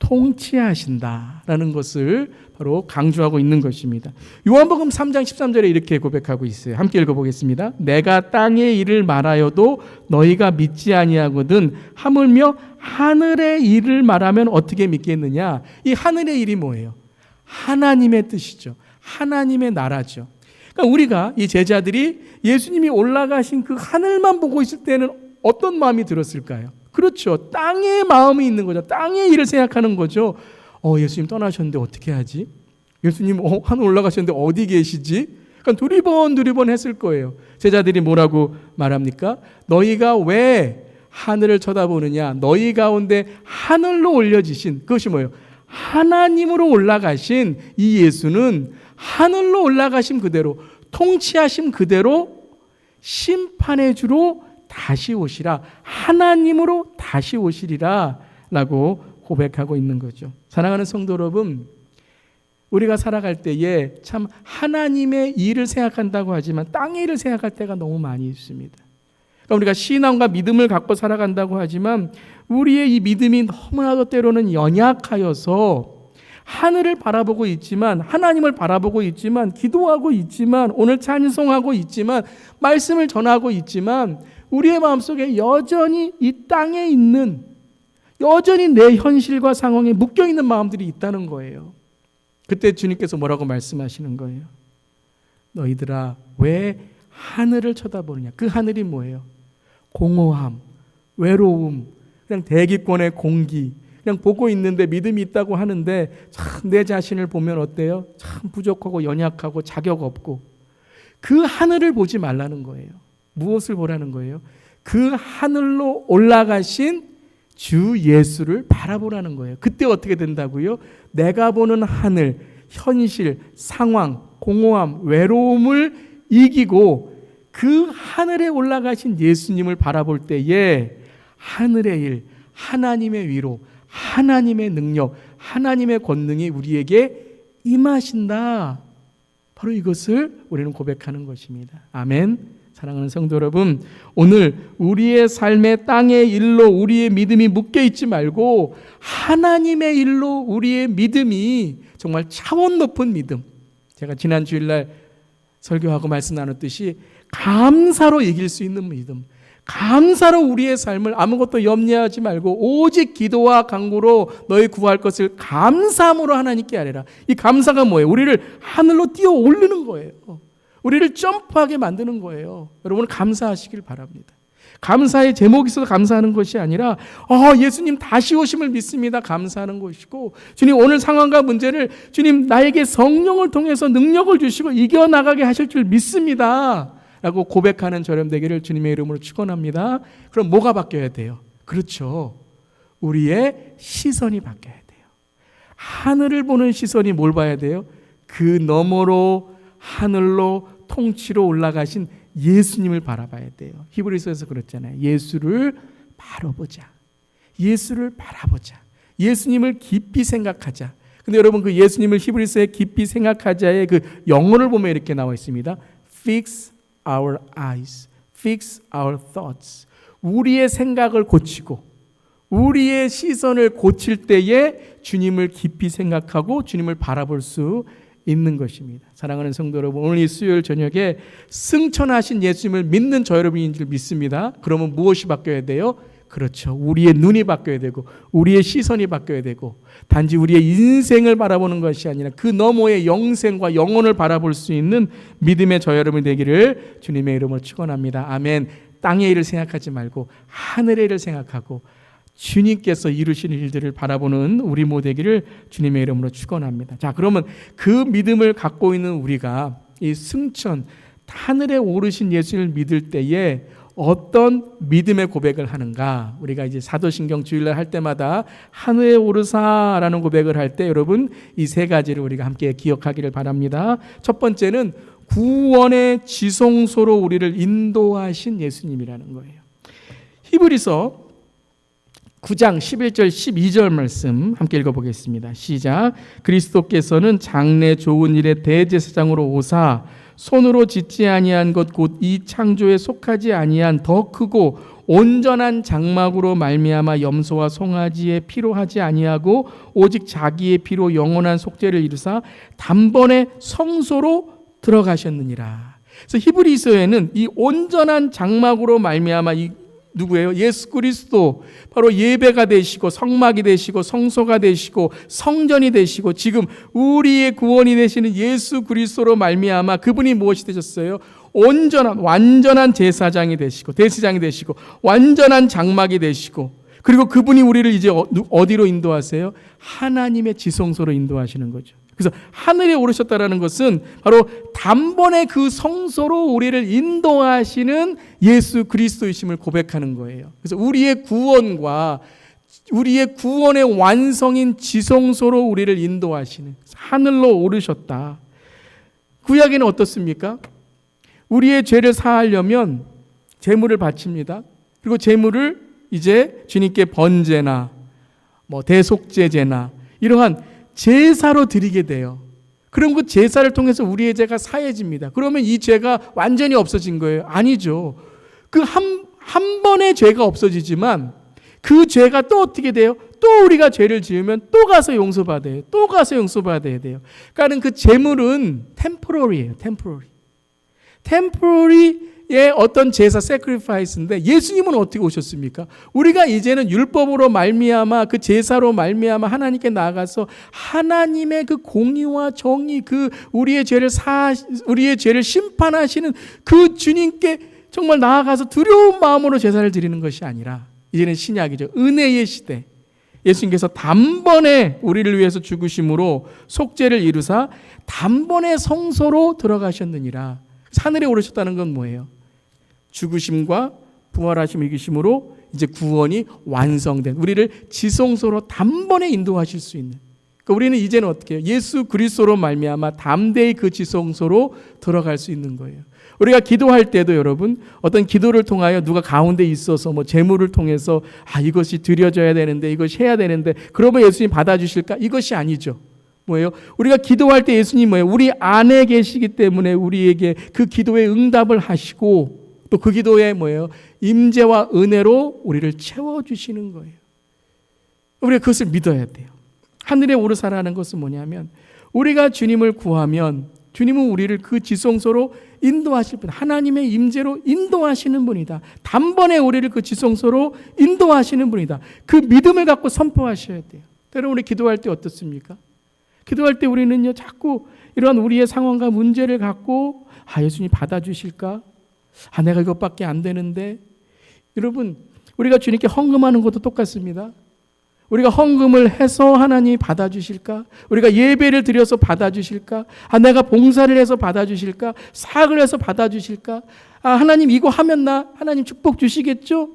[SPEAKER 2] 통치하신다라는 것을 바로 강조하고 있는 것입니다. 요한복음 3장 13절에 이렇게 고백하고 있어요. 함께 읽어보겠습니다. 내가 땅의 일을 말하여도 너희가 믿지 아니하거든 하물며 하늘의 일을 말하면 어떻게 믿겠느냐. 이 하늘의 일이 뭐예요? 하나님의 뜻이죠. 하나님의 나라죠. 그러니까 우리가 이 제자들이 예수님이 올라가신 그 하늘만 보고 있을 때는 어떤 마음이 들었을까요? 그렇죠. 땅의 마음이 있는 거죠. 땅의 일을 생각하는 거죠. 예수님 떠나셨는데 어떻게 하지? 예수님 하늘 올라가셨는데 어디 계시지? 그러니까 두리번 했을 거예요. 제자들이 뭐라고 말합니까? 너희가 왜 하늘을 쳐다보느냐? 너희 가운데 하늘로 올려지신 그것이 뭐예요? 하나님으로 올라가신 이 예수는 하늘로 올라가심 그대로 통치하심 그대로 심판의 주로 다시 오시라. 하나님으로 다시 오시리라 라고 고백하고 있는 거죠. 사랑하는 성도 여러분, 우리가 살아갈 때에 참 하나님의 일을 생각한다고 하지만 땅의 일을 생각할 때가 너무 많이 있습니다. 그러니까 우리가 신앙과 믿음을 갖고 살아간다고 하지만 우리의 이 믿음이 너무나도 때로는 연약하여서 하늘을 바라보고 있지만 하나님을 바라보고 있지만 기도하고 있지만 오늘 찬송하고 있지만 말씀을 전하고 있지만 우리의 마음속에 여전히 이 땅에 있는 여전히 내 현실과 상황에 묶여있는 마음들이 있다는 거예요. 그때 주님께서 뭐라고 말씀하시는 거예요? 너희들아 왜 하늘을 쳐다보느냐. 그 하늘이 뭐예요? 공허함, 외로움, 그냥 대기권의 공기, 그냥 보고 있는데 믿음이 있다고 하는데 참 내 자신을 보면 어때요? 참 부족하고 연약하고 자격 없고 그 하늘을 보지 말라는 거예요. 무엇을 보라는 거예요? 그 하늘로 올라가신 주 예수를 바라보라는 거예요. 그때 어떻게 된다고요? 내가 보는 하늘, 현실, 상황, 공허함, 외로움을 이기고 그 하늘에 올라가신 예수님을 바라볼 때에 하늘의 일, 하나님의 위로, 하나님의 능력, 하나님의 권능이 우리에게 임하신다. 바로 이것을 우리는 고백하는 것입니다. 아멘. 사랑하는 성도 여러분, 오늘 우리의 삶의 땅의 일로 우리의 믿음이 묶여 있지 말고 하나님의 일로 우리의 믿음이 정말 차원 높은 믿음. 제가 지난 주일날 설교하고 말씀 나눴듯이 감사로 이길 수 있는 믿음, 감사로 우리의 삶을 아무것도 염려하지 말고 오직 기도와 간구로 너희 구할 것을 감사함으로 하나님께 아뢰라. 이 감사가 뭐예요? 우리를 하늘로 띄어 올리는 거예요. 우리를 점프하게 만드는 거예요. 여러분 감사하시길 바랍니다. 감사의 제목이 있어서 감사하는 것이 아니라 예수님 다시 오심을 믿습니다. 감사하는 것이고 주님 오늘 상황과 문제를 주님 나에게 성령을 통해서 능력을 주시고 이겨나가게 하실 줄 믿습니다. 라고 고백하는 저렴 되기를 주님의 이름으로 축원합니다. 그럼 뭐가 바뀌어야 돼요? 그렇죠. 우리의 시선이 바뀌어야 돼요. 하늘을 보는 시선이 뭘 봐야 돼요? 그 너머로 하늘로 통치로 올라가신 예수님을 바라봐야 돼요. 히브리서에서 그랬잖아요. 예수를 바라보자. 예수를 바라보자. 예수님을 깊이 생각하자. 근데 여러분 그 예수님을 히브리서에 깊이 생각하자의 그 영어를 보면 이렇게 나와 있습니다. Fix our eyes, fix our thoughts. 우리의 생각을 고치고 우리의 시선을 고칠 때에 주님을 깊이 생각하고 주님을 바라볼 수 있는 것입니다. 사랑하는 성도 여러분, 오늘 이 수요일 저녁에 승천하신 예수님을 믿는 저 여러분인 줄 믿습니다. 그러면 무엇이 바뀌어야 돼요? 그렇죠. 우리의 눈이 바뀌어야 되고 우리의 시선이 바뀌어야 되고 단지 우리의 인생을 바라보는 것이 아니라 그 너머의 영생과 영혼을 바라볼 수 있는 믿음의 저 여러분이 되기를 주님의 이름으로 축원합니다. 아멘. 땅의 일을 생각하지 말고 하늘의 일을 생각하고 주님께서 이루시는 일들을 바라보는 우리 모두에게를 주님의 이름으로 축원합니다. 자, 그러면 그 믿음을 갖고 있는 우리가 이 승천, 하늘에 오르신 예수를 믿을 때에 어떤 믿음의 고백을 하는가? 우리가 이제 사도신경 주일날 할 때마다 하늘에 오르사라는 고백을 할 때 여러분 이 세 가지를 우리가 함께 기억하기를 바랍니다. 첫 번째는 구원의 지성소로 우리를 인도하신 예수님이라는 거예요. 히브리서 9장 11절 12절 말씀 함께 읽어보겠습니다. 시작. 그리스도께서는 장래 좋은 일의 대제사장으로 오사 손으로 짓지 아니한 것 곧 이 창조에 속하지 아니한 더 크고 온전한 장막으로 말미암아 염소와 송아지의 피로 하지 아니하고 오직 자기의 피로 영원한 속죄를 이루사 단번에 성소로 들어가셨느니라. 그래서 히브리서에는 이 온전한 장막으로 말미암아 이 누구예요? 예수 그리스도 바로 예배가 되시고 성막이 되시고 성소가 되시고 성전이 되시고 지금 우리의 구원이 되시는 예수 그리스도로 말미암아 그분이 무엇이 되셨어요? 온전한 완전한 제사장이 되시고 대제사장이 되시고 완전한 장막이 되시고 그리고 그분이 우리를 이제 어디로 인도하세요? 하나님의 지성소로 인도하시는 거죠. 그래서 하늘에 오르셨다라는 것은 바로 단번에 그 성소로 우리를 인도하시는 예수 그리스도이심을 고백하는 거예요. 그래서 우리의 구원과 우리의 구원의 완성인 지성소로 우리를 인도하시는 하늘로 오르셨다. 구약에는 어떻습니까? 우리의 죄를 사하려면 제물을 바칩니다. 그리고 제물을 이제 주님께 번제나 대속제제나 이러한 제사로 드리게 돼요. 그럼 그 제사를 통해서 우리의 죄가 사해집니다. 그러면 이 죄가 완전히 없어진 거예요? 아니죠. 그 한 번의 죄가 없어지지만 그 죄가 또 어떻게 돼요? 또 우리가 죄를 지으면 또 가서 용서받아야 돼요. 또 가서 용서받아야 돼요. 그러니까 그 제물은 템포러리예요. 템포러리의 어떤 제사 세크리파이스인데 예수님은 어떻게 오셨습니까? 우리가 이제는 율법으로 말미암아 그 제사로 말미암아 하나님께 나아가서 하나님의 그 공의와 정의 그 우리의 죄를 심판하시는 그 주님께 정말 나아가서 두려운 마음으로 제사를 드리는 것이 아니라 이제는 신약이죠. 은혜의 시대. 예수님께서 단번에 우리를 위해서 죽으심으로 속죄를 이루사 단번에 성소로 들어가셨느니라. 하늘에 오르셨다는 건 뭐예요? 죽으심과 부활하심 이기심으로 이제 구원이 완성된 우리를 지성소로 단번에 인도하실 수 있는. 그러니까 우리는 이제는 어떻게 해요? 예수 그리스도로 말미암아 담대히 그 지성소로 들어갈 수 있는 거예요. 우리가 기도할 때도 여러분 어떤 기도를 통하여 누가 가운데 있어서 제물을 통해서 이것이 드려져야 되는데 이것이 해야 되는데 그러면 예수님 받아주실까? 이것이 아니죠. 뭐예요? 우리가 기도할 때 예수님 뭐예요? 우리 안에 계시기 때문에 우리에게 그 기도에 응답을 하시고 또 그 기도에 뭐예요? 임재와 은혜로 우리를 채워주시는 거예요. 우리가 그것을 믿어야 돼요. 하늘에 오르사라는 것은 뭐냐면 우리가 주님을 구하면 주님은 우리를 그 지성소로 인도하실 분, 하나님의 임재로 인도하시는 분이다. 단번에 우리를 그 지성소로 인도하시는 분이다. 그 믿음을 갖고 선포하셔야 돼요. 여러분 우리 기도할 때 어떻습니까? 기도할 때 우리는요 자꾸 이런 우리의 상황과 문제를 갖고 예수님 받아주실까? 내가 이것밖에 안 되는데. 여러분 우리가 주님께 헌금하는 것도 똑같습니다. 우리가 헌금을 해서 하나님이 받아주실까? 우리가 예배를 드려서 받아주실까? 내가 봉사를 해서 받아주실까? 사역을 해서 받아주실까? 하나님 이거 하면 하나님 축복 주시겠죠?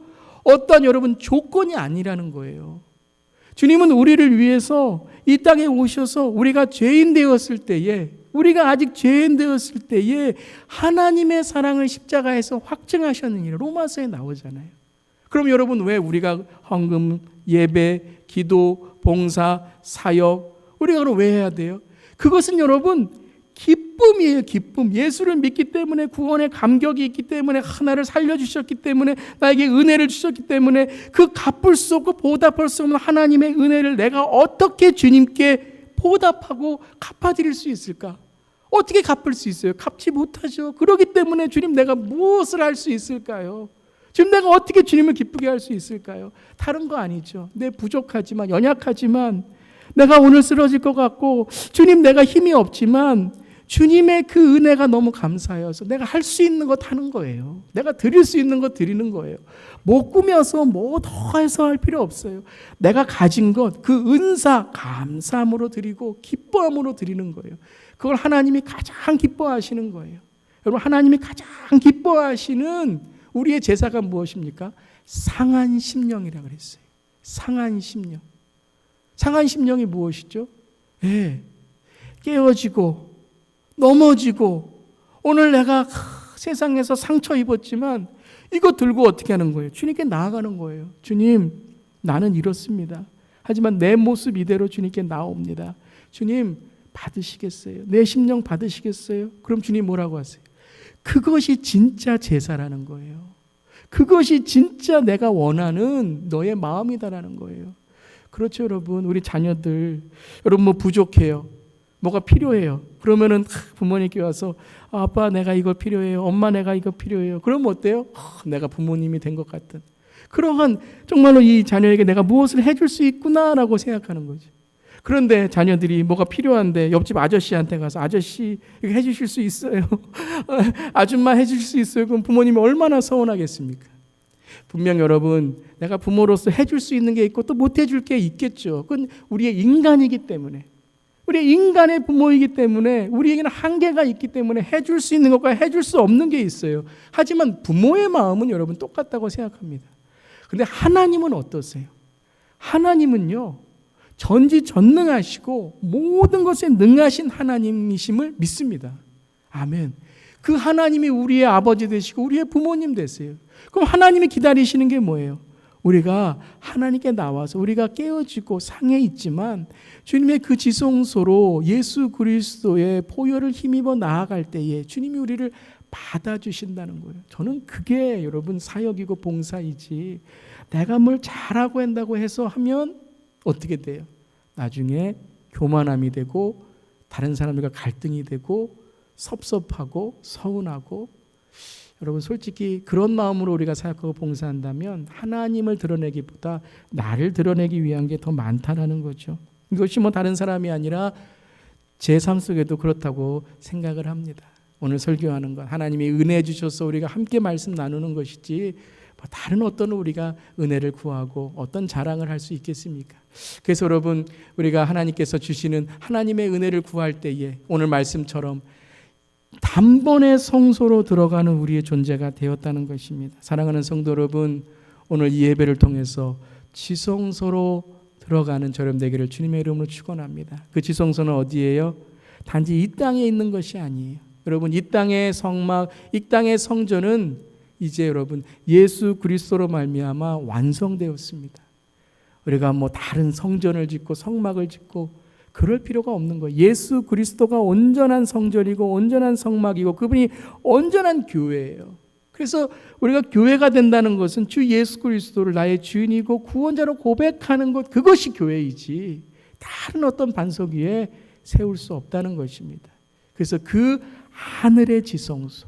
[SPEAKER 2] 어떠한 여러분 조건이 아니라는 거예요. 주님은 우리를 위해서 이 땅에 오셔서 우리가 죄인 되었을 때에 우리가 아직 죄인 되었을 때에 하나님의 사랑을 십자가에서 확증하셨느니라 로마서에 나오잖아요. 그럼 여러분 왜 우리가 헌금, 예배, 기도, 봉사, 사역 우리가 그럼 왜 해야 돼요? 그것은 여러분 기쁨이에요. 기쁨. 예수를 믿기 때문에 구원의 감격이 있기 때문에 하나를 살려주셨기 때문에 나에게 은혜를 주셨기 때문에 그 갚을 수 없고 보답할 수 없는 하나님의 은혜를 내가 어떻게 주님께 보답하고 갚아드릴 수 있을까? 어떻게 갚을 수 있어요? 갚지 못하죠. 그렇기 때문에 주님 내가 무엇을 할 수 있을까요? 지금 내가 어떻게 주님을 기쁘게 할 수 있을까요? 다른 거 아니죠. 내 부족하지만 연약하지만 내가 오늘 쓰러질 것 같고 주님 내가 힘이 없지만 주님의 그 은혜가 너무 감사해서 내가 할 수 있는 것 하는 거예요. 내가 드릴 수 있는 것 드리는 거예요. 못 꾸며서 뭐 더 해서 할 필요 없어요. 내가 가진 것, 그 은사 감사함으로 드리고 기뻐함으로 드리는 거예요. 그걸 하나님이 가장 기뻐하시는 거예요. 여러분, 하나님이 가장 기뻐하시는 우리의 제사가 무엇입니까? 상한 심령이라고 그랬어요. 상한 심령. 상한 심령이 무엇이죠? 깨어지고 넘어지고 오늘 내가 세상에서 상처 입었지만 이거 들고 어떻게 하는 거예요? 주님께 나아가는 거예요. 주님, 나는 이렇습니다. 하지만 내 모습 이대로 주님께 나옵니다. 주님, 받으시겠어요? 내 심령 받으시겠어요? 그럼 주님 뭐라고 하세요? 그것이 진짜 제사라는 거예요. 그것이 진짜 내가 원하는 너의 마음이다라는 거예요. 그렇죠, 여러분. 우리 자녀들, 여러분 뭐 부족해요. 뭐가 필요해요. 그러면은 부모님께 와서 아빠 내가 이거 필요해요. 엄마 내가 이거 필요해요. 그러면 어때요? 내가 부모님이 된 것 같은 그러한 정말로 이 자녀에게 내가 무엇을 해줄 수 있구나라고 생각하는 거죠. 그런데 자녀들이 뭐가 필요한데 옆집 아저씨한테 가서 아저씨 이거 해주실 수 있어요? 아줌마 해주실 수 있어요? 그럼 부모님이 얼마나 서운하겠습니까? 분명 여러분, 내가 부모로서 해줄 수 있는 게 있고 또 못 해줄 게 있겠죠. 그건 우리의 인간이기 때문에, 우리 인간의 부모이기 때문에 우리에게는 한계가 있기 때문에 해줄 수 있는 것과 해줄 수 없는 게 있어요. 하지만 부모의 마음은 여러분 똑같다고 생각합니다. 그런데 하나님은 어떠세요? 하나님은요, 전지전능하시고 모든 것에 능하신 하나님이심을 믿습니다. 아멘. 그 하나님이 우리의 아버지 되시고 우리의 부모님 되세요. 그럼 하나님이 기다리시는 게 뭐예요? 우리가 하나님께 나와서 우리가 깨어지고 상해 있지만 주님의 그 지성소로 예수 그리스도의 보혈을 힘입어 나아갈 때에 주님이 우리를 받아주신다는 거예요. 저는 그게 여러분 사역이고 봉사이지, 내가 뭘 잘하고 한다고 해서 하면 어떻게 돼요? 나중에 교만함이 되고 다른 사람들과 갈등이 되고 섭섭하고 서운하고, 여러분 솔직히 그런 마음으로 우리가 사역하고 봉사한다면 하나님을 드러내기보다 나를 드러내기 위한 게 더 많다라는 거죠. 이것이 뭐 다른 사람이 아니라 제 삶 속에도 그렇다고 생각을 합니다. 오늘 설교하는 것, 하나님이 은혜 주셔서 우리가 함께 말씀 나누는 것이지 뭐 다른 어떤 우리가 은혜를 구하고 어떤 자랑을 할 수 있겠습니까? 그래서 여러분, 우리가 하나님께서 주시는 하나님의 은혜를 구할 때에 오늘 말씀처럼 단번에 성소로 들어가는 우리의 존재가 되었다는 것입니다. 사랑하는 성도 여러분, 오늘 이 예배를 통해서 지성소로 들어가는 저렴 되기를 주님의 이름으로 축원합니다. 그 지성소는 어디예요? 단지 이 땅에 있는 것이 아니에요. 여러분, 이 땅의 성막, 이 땅의 성전은 이제 여러분 예수 그리스도로 말미암아 완성되었습니다. 우리가 뭐 다른 성전을 짓고 성막을 짓고 그럴 필요가 없는 거예요. 예수 그리스도가 온전한 성전이고 온전한 성막이고 그분이 온전한 교회예요. 그래서 우리가 교회가 된다는 것은 주 예수 그리스도를 나의 주인이고 구원자로 고백하는 것, 그것이 교회이지 다른 어떤 반석 위에 세울 수 없다는 것입니다. 그래서 그 하늘의 지성소,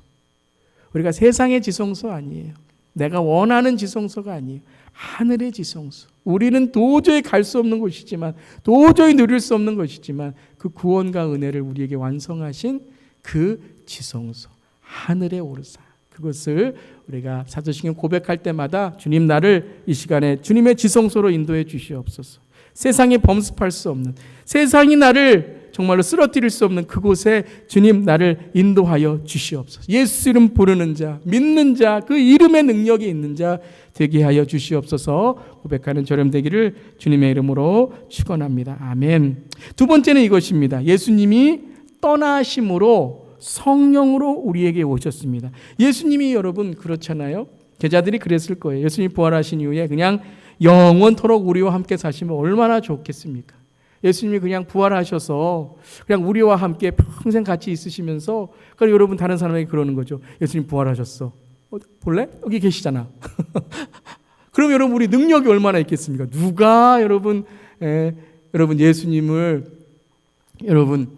[SPEAKER 2] 우리가 세상의 지성소 아니에요. 내가 원하는 지성소가 아니에요. 하늘의 지성소. 우리는 도저히 갈 수 없는 곳이지만, 도저히 누릴 수 없는 것이지만 그 구원과 은혜를 우리에게 완성하신 그 지성소, 하늘의 오르사, 그것을 우리가 사도신경 고백할 때마다 주님, 나를 이 시간에 주님의 지성소로 인도해 주시옵소서. 세상에 범습할 수 없는, 세상이 나를 정말로 쓰러뜨릴 수 없는 그곳에 주님, 나를 인도하여 주시옵소서. 예수 이름 부르는 자, 믿는 자, 그 이름의 능력이 있는 자 되게 하여 주시옵소서. 고백하는 저렴 되기를 주님의 이름으로 축원합니다. 아멘. 두 번째는 이것입니다. 예수님이 떠나심으로 성령으로 우리에게 오셨습니다. 예수님이 여러분 그렇잖아요. 제자들이 그랬을 거예요. 예수님이 부활하신 이후에 그냥 영원토록 우리와 함께 사시면 얼마나 좋겠습니까? 예수님이 그냥 부활하셔서 그냥 우리와 함께 평생 같이 있으시면서, 그러니까 여러분 다른 사람에게 그러는 거죠. 예수님 부활하셨어. 볼래? 여기 계시잖아. 그럼 여러분 우리 능력이 얼마나 있겠습니까? 누가 여러분 예수님을 여러분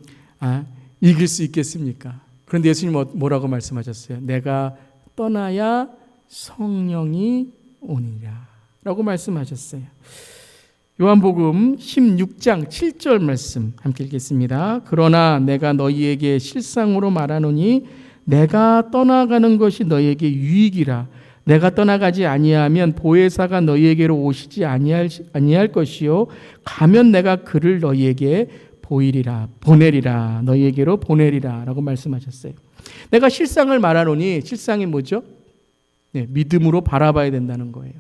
[SPEAKER 2] 이길 수 있겠습니까? 그런데 예수님 뭐라고 말씀하셨어요? 내가 떠나야 성령이 오니라 라고 말씀하셨어요. 요한복음 16장 7절 말씀 함께 읽겠습니다. 그러나 내가 너희에게 실상으로 말하노니 내가 떠나가는 것이 너희에게 유익이라. 내가 떠나가지 아니하면 보혜사가 너희에게로 오시지 아니할 것이요 가면 내가 그를 너희에게 보내리라. 너희에게로 보내리라 라고 말씀하셨어요. 내가 실상을 말하노니 실상이 뭐죠? 네, 믿음으로 바라봐야 된다는 거예요.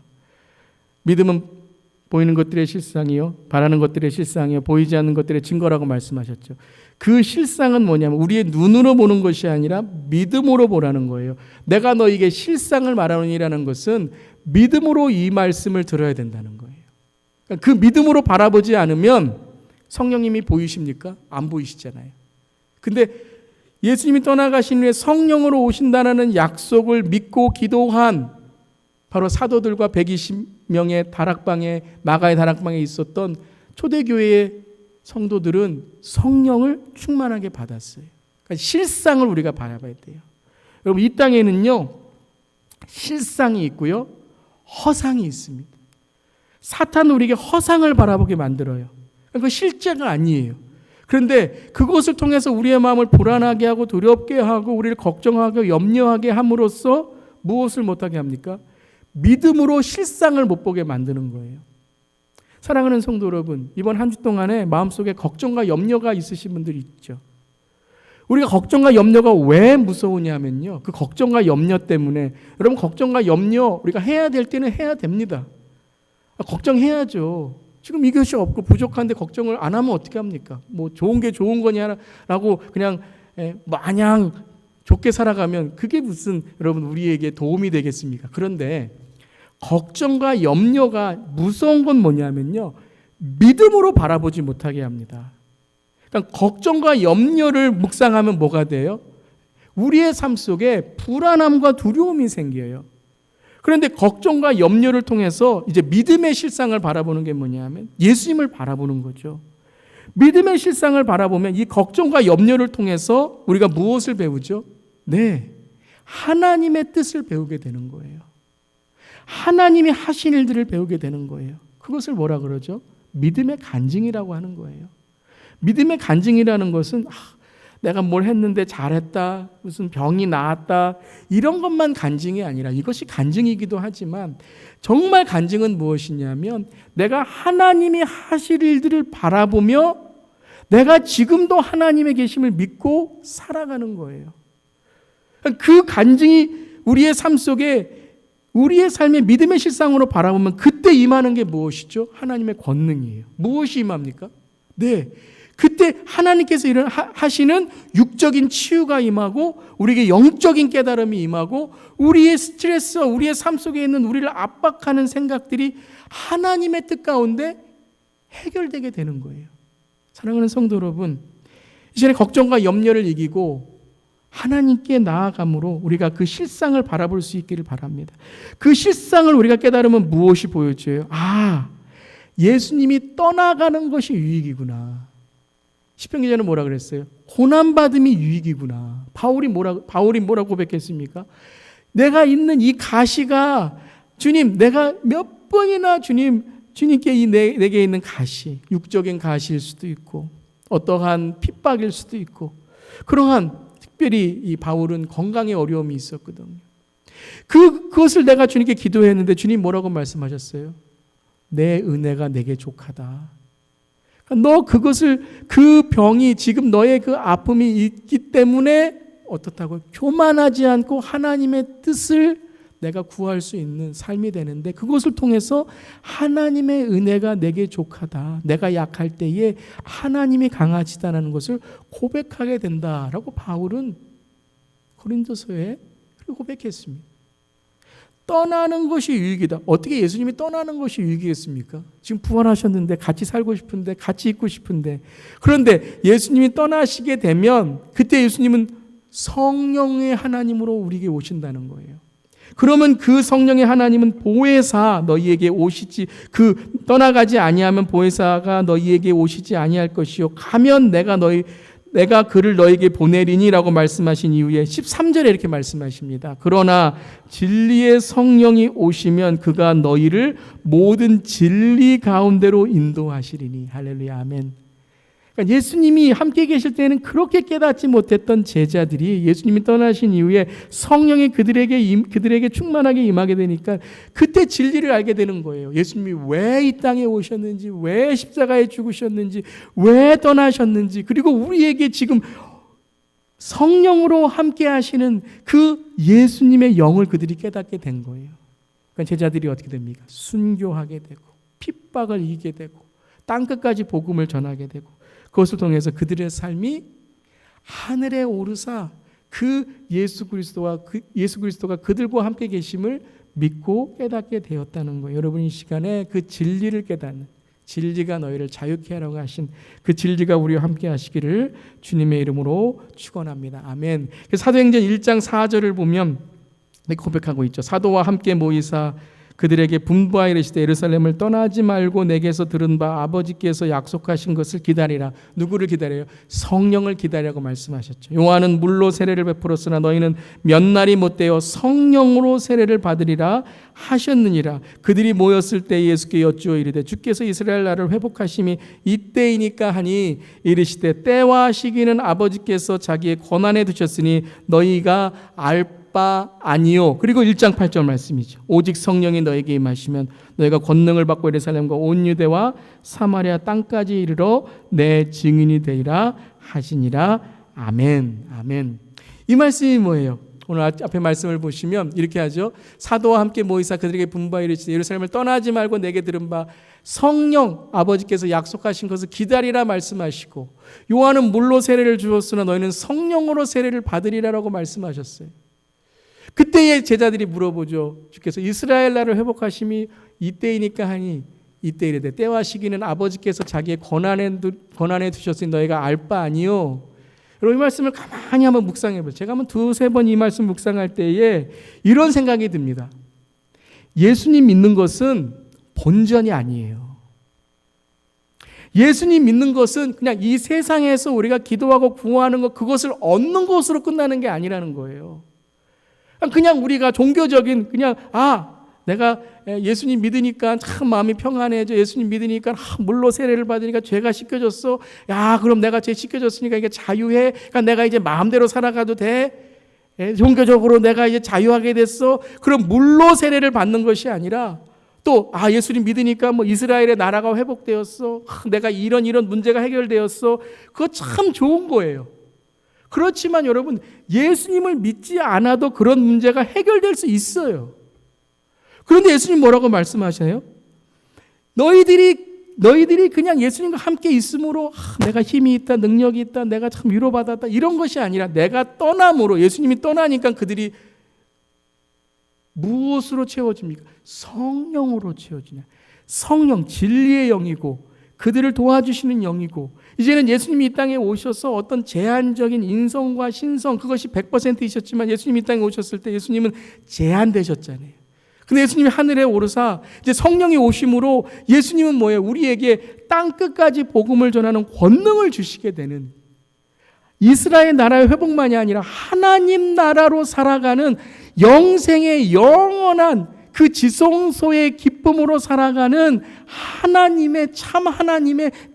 [SPEAKER 2] 믿음은 보이는 것들의 실상이요, 바라는 것들의 실상이요, 보이지 않는 것들의 증거라고 말씀하셨죠. 그 실상은 뭐냐면 우리의 눈으로 보는 것이 아니라 믿음으로 보라는 거예요. 내가 너에게 실상을 말하노니라는 것은 믿음으로 이 말씀을 들어야 된다는 거예요. 그러니까 그 믿음으로 바라보지 않으면 성령님이 보이십니까? 안 보이시잖아요. 근데 예수님이 떠나가신 후에 성령으로 오신다는 약속을 믿고 기도한 바로 사도들과 120명의 다락방에 마가의 다락방에 있었던 초대교회의 성도들은 성령을 충만하게 받았어요. 그러니까 실상을 우리가 바라봐야 돼요. 여러분 이 땅에는요 실상이 있고요 허상이 있습니다. 사탄은 우리에게 허상을 바라보게 만들어요. 그러니까 실제가 아니에요. 그런데 그것을 통해서 우리의 마음을 불안하게 하고 두렵게 하고 우리를 걱정하고 염려하게 함으로써 무엇을 못하게 합니까? 믿음으로 실상을 못 보게 만드는 거예요. 사랑하는 성도 여러분, 이번 한 주 동안에 마음속에 걱정과 염려가 있으신 분들이 있죠. 우리가 걱정과 염려가 왜 무서우냐면요, 그 걱정과 염려 때문에, 여러분 걱정과 염려 우리가 해야 될 때는 해야 됩니다. 걱정해야죠. 지금 이것이 없고 부족한데 걱정을 안 하면 어떻게 합니까? 뭐 좋은 게 좋은 거냐라고 그냥 마냥 좋게 살아가면 그게 무슨 여러분 우리에게 도움이 되겠습니까? 그런데 걱정과 염려가 무서운 건 뭐냐면요, 믿음으로 바라보지 못하게 합니다. 그러니까 걱정과 염려를 묵상하면 뭐가 돼요? 우리의 삶 속에 불안함과 두려움이 생겨요. 그런데 걱정과 염려를 통해서 이제 믿음의 실상을 바라보는 게 뭐냐면 예수님을 바라보는 거죠. 믿음의 실상을 바라보면 이 걱정과 염려를 통해서 우리가 무엇을 배우죠? 네, 하나님의 뜻을 배우게 되는 거예요. 하나님이 하신 일들을 배우게 되는 거예요. 그것을 뭐라 그러죠? 믿음의 간증이라고 하는 거예요. 믿음의 간증이라는 것은 내가 뭘 했는데 잘했다, 무슨 병이 나았다, 이런 것만 간증이 아니라, 이것이 간증이기도 하지만 정말 간증은 무엇이냐면 내가 하나님이 하실 일들을 바라보며 내가 지금도 하나님의 계심을 믿고 살아가는 거예요. 그 간증이 우리의 삶 속에 우리의 삶의 믿음의 실상으로 바라보면 그때 임하는 게 무엇이죠? 하나님의 권능이에요. 무엇이 임합니까? 네, 그때 하나님께서 하시는 육적인 치유가 임하고 우리에게 영적인 깨달음이 임하고 우리의 스트레스와 우리의 삶 속에 있는 우리를 압박하는 생각들이 하나님의 뜻 가운데 해결되게 되는 거예요. 사랑하는 성도 여러분, 이전에 걱정과 염려를 이기고 하나님께 나아감으로 우리가 그 실상을 바라볼 수 있기를 바랍니다. 그 실상을 우리가 깨달으면 무엇이 보여져요? 예수님이 떠나가는 것이 유익이구나. 시편 기자는 뭐라 그랬어요? 고난받음이 유익이구나. 바울이 뭐라고 고백했습니까? 내가 있는 이 가시가, 주님, 내가 몇 번이나 주님께 내게 있는 가시, 육적인 가시일 수도 있고 어떠한 핍박일 수도 있고, 그러한 특별히 이 바울은 건강에 어려움이 있었거든요. 그것을 내가 주님께 기도했는데 주님 뭐라고 말씀하셨어요? 내 은혜가 내게 족하다. 너 그 병이 지금 너의 그 아픔이 있기 때문에 어떻다고 교만하지 않고 하나님의 뜻을 내가 구할 수 있는 삶이 되는데, 그것을 통해서 하나님의 은혜가 내게 족하다. 내가 약할 때에 하나님이 강하시다는 것을 고백하게 된다라고 바울은 고린도서에 고백했습니다. 떠나는 것이 유익이다. 어떻게 예수님이 떠나는 것이 유익이겠습니까? 지금 부활하셨는데 같이 살고 싶은데 같이 있고 싶은데, 그런데 예수님이 떠나시게 되면 그때 예수님은 성령의 하나님으로 우리에게 오신다는 거예요. 그러면 그 성령의 하나님은 보혜사 너희에게 오시지, 떠나가지 아니하면 보혜사가 너희에게 오시지 아니할 것이요 가면 내가 내가 그를 너에게 보내리니라고 말씀하신 이후에 13절에 이렇게 말씀하십니다. 그러나 진리의 성령이 오시면 그가 너희를 모든 진리 가운데로 인도하시리니. 할렐루야, 아멘. 그러니까 예수님이 함께 계실 때는 그렇게 깨닫지 못했던 제자들이 예수님이 떠나신 이후에 성령이 그들에게 충만하게 임하게 되니까 그때 진리를 알게 되는 거예요. 예수님이 왜 이 땅에 오셨는지, 왜 십자가에 죽으셨는지, 왜 떠나셨는지, 그리고 우리에게 지금 성령으로 함께 하시는 그 예수님의 영을 그들이 깨닫게 된 거예요. 그러니까 제자들이 어떻게 됩니까? 순교하게 되고 핍박을 이기게 되고 땅끝까지 복음을 전하게 되고, 그것을 통해서 그들의 삶이 하늘에 오르사 그 예수 그리스도가 그들과 함께 계심을 믿고 깨닫게 되었다는 거예요. 여러분, 이 시간에 그 진리를 깨닫는, 진리가 너희를 자유케 하라고 하신 그 진리가 우리와 함께 하시기를 주님의 이름으로 축원합니다. 아멘. 사도행전 1장 4절을 보면 이렇게 고백하고 있죠. 사도와 함께 모이사 그들에게 분부하여 이르시되 예루살렘을 떠나지 말고 내게서 들은 바 아버지께서 약속하신 것을 기다리라. 누구를 기다려요? 성령을 기다리라고 말씀하셨죠. 요한은 물로 세례를 베풀었으나 너희는 몇 날이 못되어 성령으로 세례를 받으리라 하셨느니라. 그들이 모였을 때 예수께 여쭈어 이르되 주께서 이스라엘 나라를 회복하심이 이때이니까 하니 이르시되 때와 시기는 아버지께서 자기의 권한에 두셨으니 너희가 알 바 아니요. 그리고 1장 8절 말씀이죠. 오직 성령이 너에게 임하시면 너희가 권능을 받고 예루살렘과 온 유대와 사마리아 땅까지 이르러 내 증인이 되리라 하시니라. 아멘. 아멘. 이 말씀이 뭐예요? 오늘 앞에 말씀을 보시면 이렇게 하죠. 사도와 함께 모이사 그들에게 분부하여 이르시되 예루살렘을 떠나지 말고 내게 들은 바 성령 아버지께서 약속하신 것을 기다리라 말씀하시고, 요한은 물로 세례를 주었으나 너희는 성령으로 세례를 받으리라라고 말씀하셨어요. 그때의 제자들이 물어보죠. 주께서 이스라엘 나라를 회복하심이 이때이니까 하니 이때 이르되 때와 시기는 아버지께서 자기의 권한에 두셨으니 너희가 알 바 아니요. 여러분, 이 말씀을 가만히 한번 묵상해 보세요. 제가 한번 두세 번 이 말씀 묵상할 때에 이런 생각이 듭니다. 예수님 믿는 것은 본전이 아니에요. 예수님 믿는 것은 그냥 이 세상에서 우리가 기도하고 구하는 것, 그것을 얻는 것으로 끝나는 게 아니라는 거예요. 그냥 우리가 종교적인 그냥 내가 예수님 믿으니까 참 마음이 평안해져. 예수님 믿으니까 물로 세례를 받으니까 죄가 씻겨졌어. 그럼 내가 죄 씻겨졌으니까 이게 자유해. 그러니까 내가 이제 마음대로 살아가도 돼. 종교적으로 내가 이제 자유하게 됐어. 그럼 물로 세례를 받는 것이 아니라 또 예수님 믿으니까 뭐 이스라엘의 나라가 회복되었어. 내가 이런 문제가 해결되었어. 그거 참 좋은 거예요. 그렇지만 여러분, 예수님을 믿지 않아도 그런 문제가 해결될 수 있어요. 그런데 예수님 뭐라고 말씀하셔요? 너희들이 그냥 예수님과 함께 있음으로 내가 힘이 있다, 능력이 있다, 내가 참 위로받았다, 이런 것이 아니라 내가 떠남으로, 예수님이 떠나니까 그들이 무엇으로 채워집니까? 성령으로 채워지냐. 성령, 진리의 영이고 그들을 도와주시는 영이고, 이제는 예수님이 이 땅에 오셔서 어떤 제한적인 인성과 신성, 그것이 100% 있었지만 예수님이 이 땅에 오셨을 때 예수님은 제한되셨잖아요. 근데 예수님이 하늘에 오르사 이제 성령이 오심으로 예수님은 뭐예요? 우리에게 땅끝까지 복음을 전하는 권능을 주시게 되는, 이스라엘 나라의 회복만이 아니라 하나님 나라로 살아가는 영생의 영원한 그 지성소의 기쁨으로 살아가는 하나님의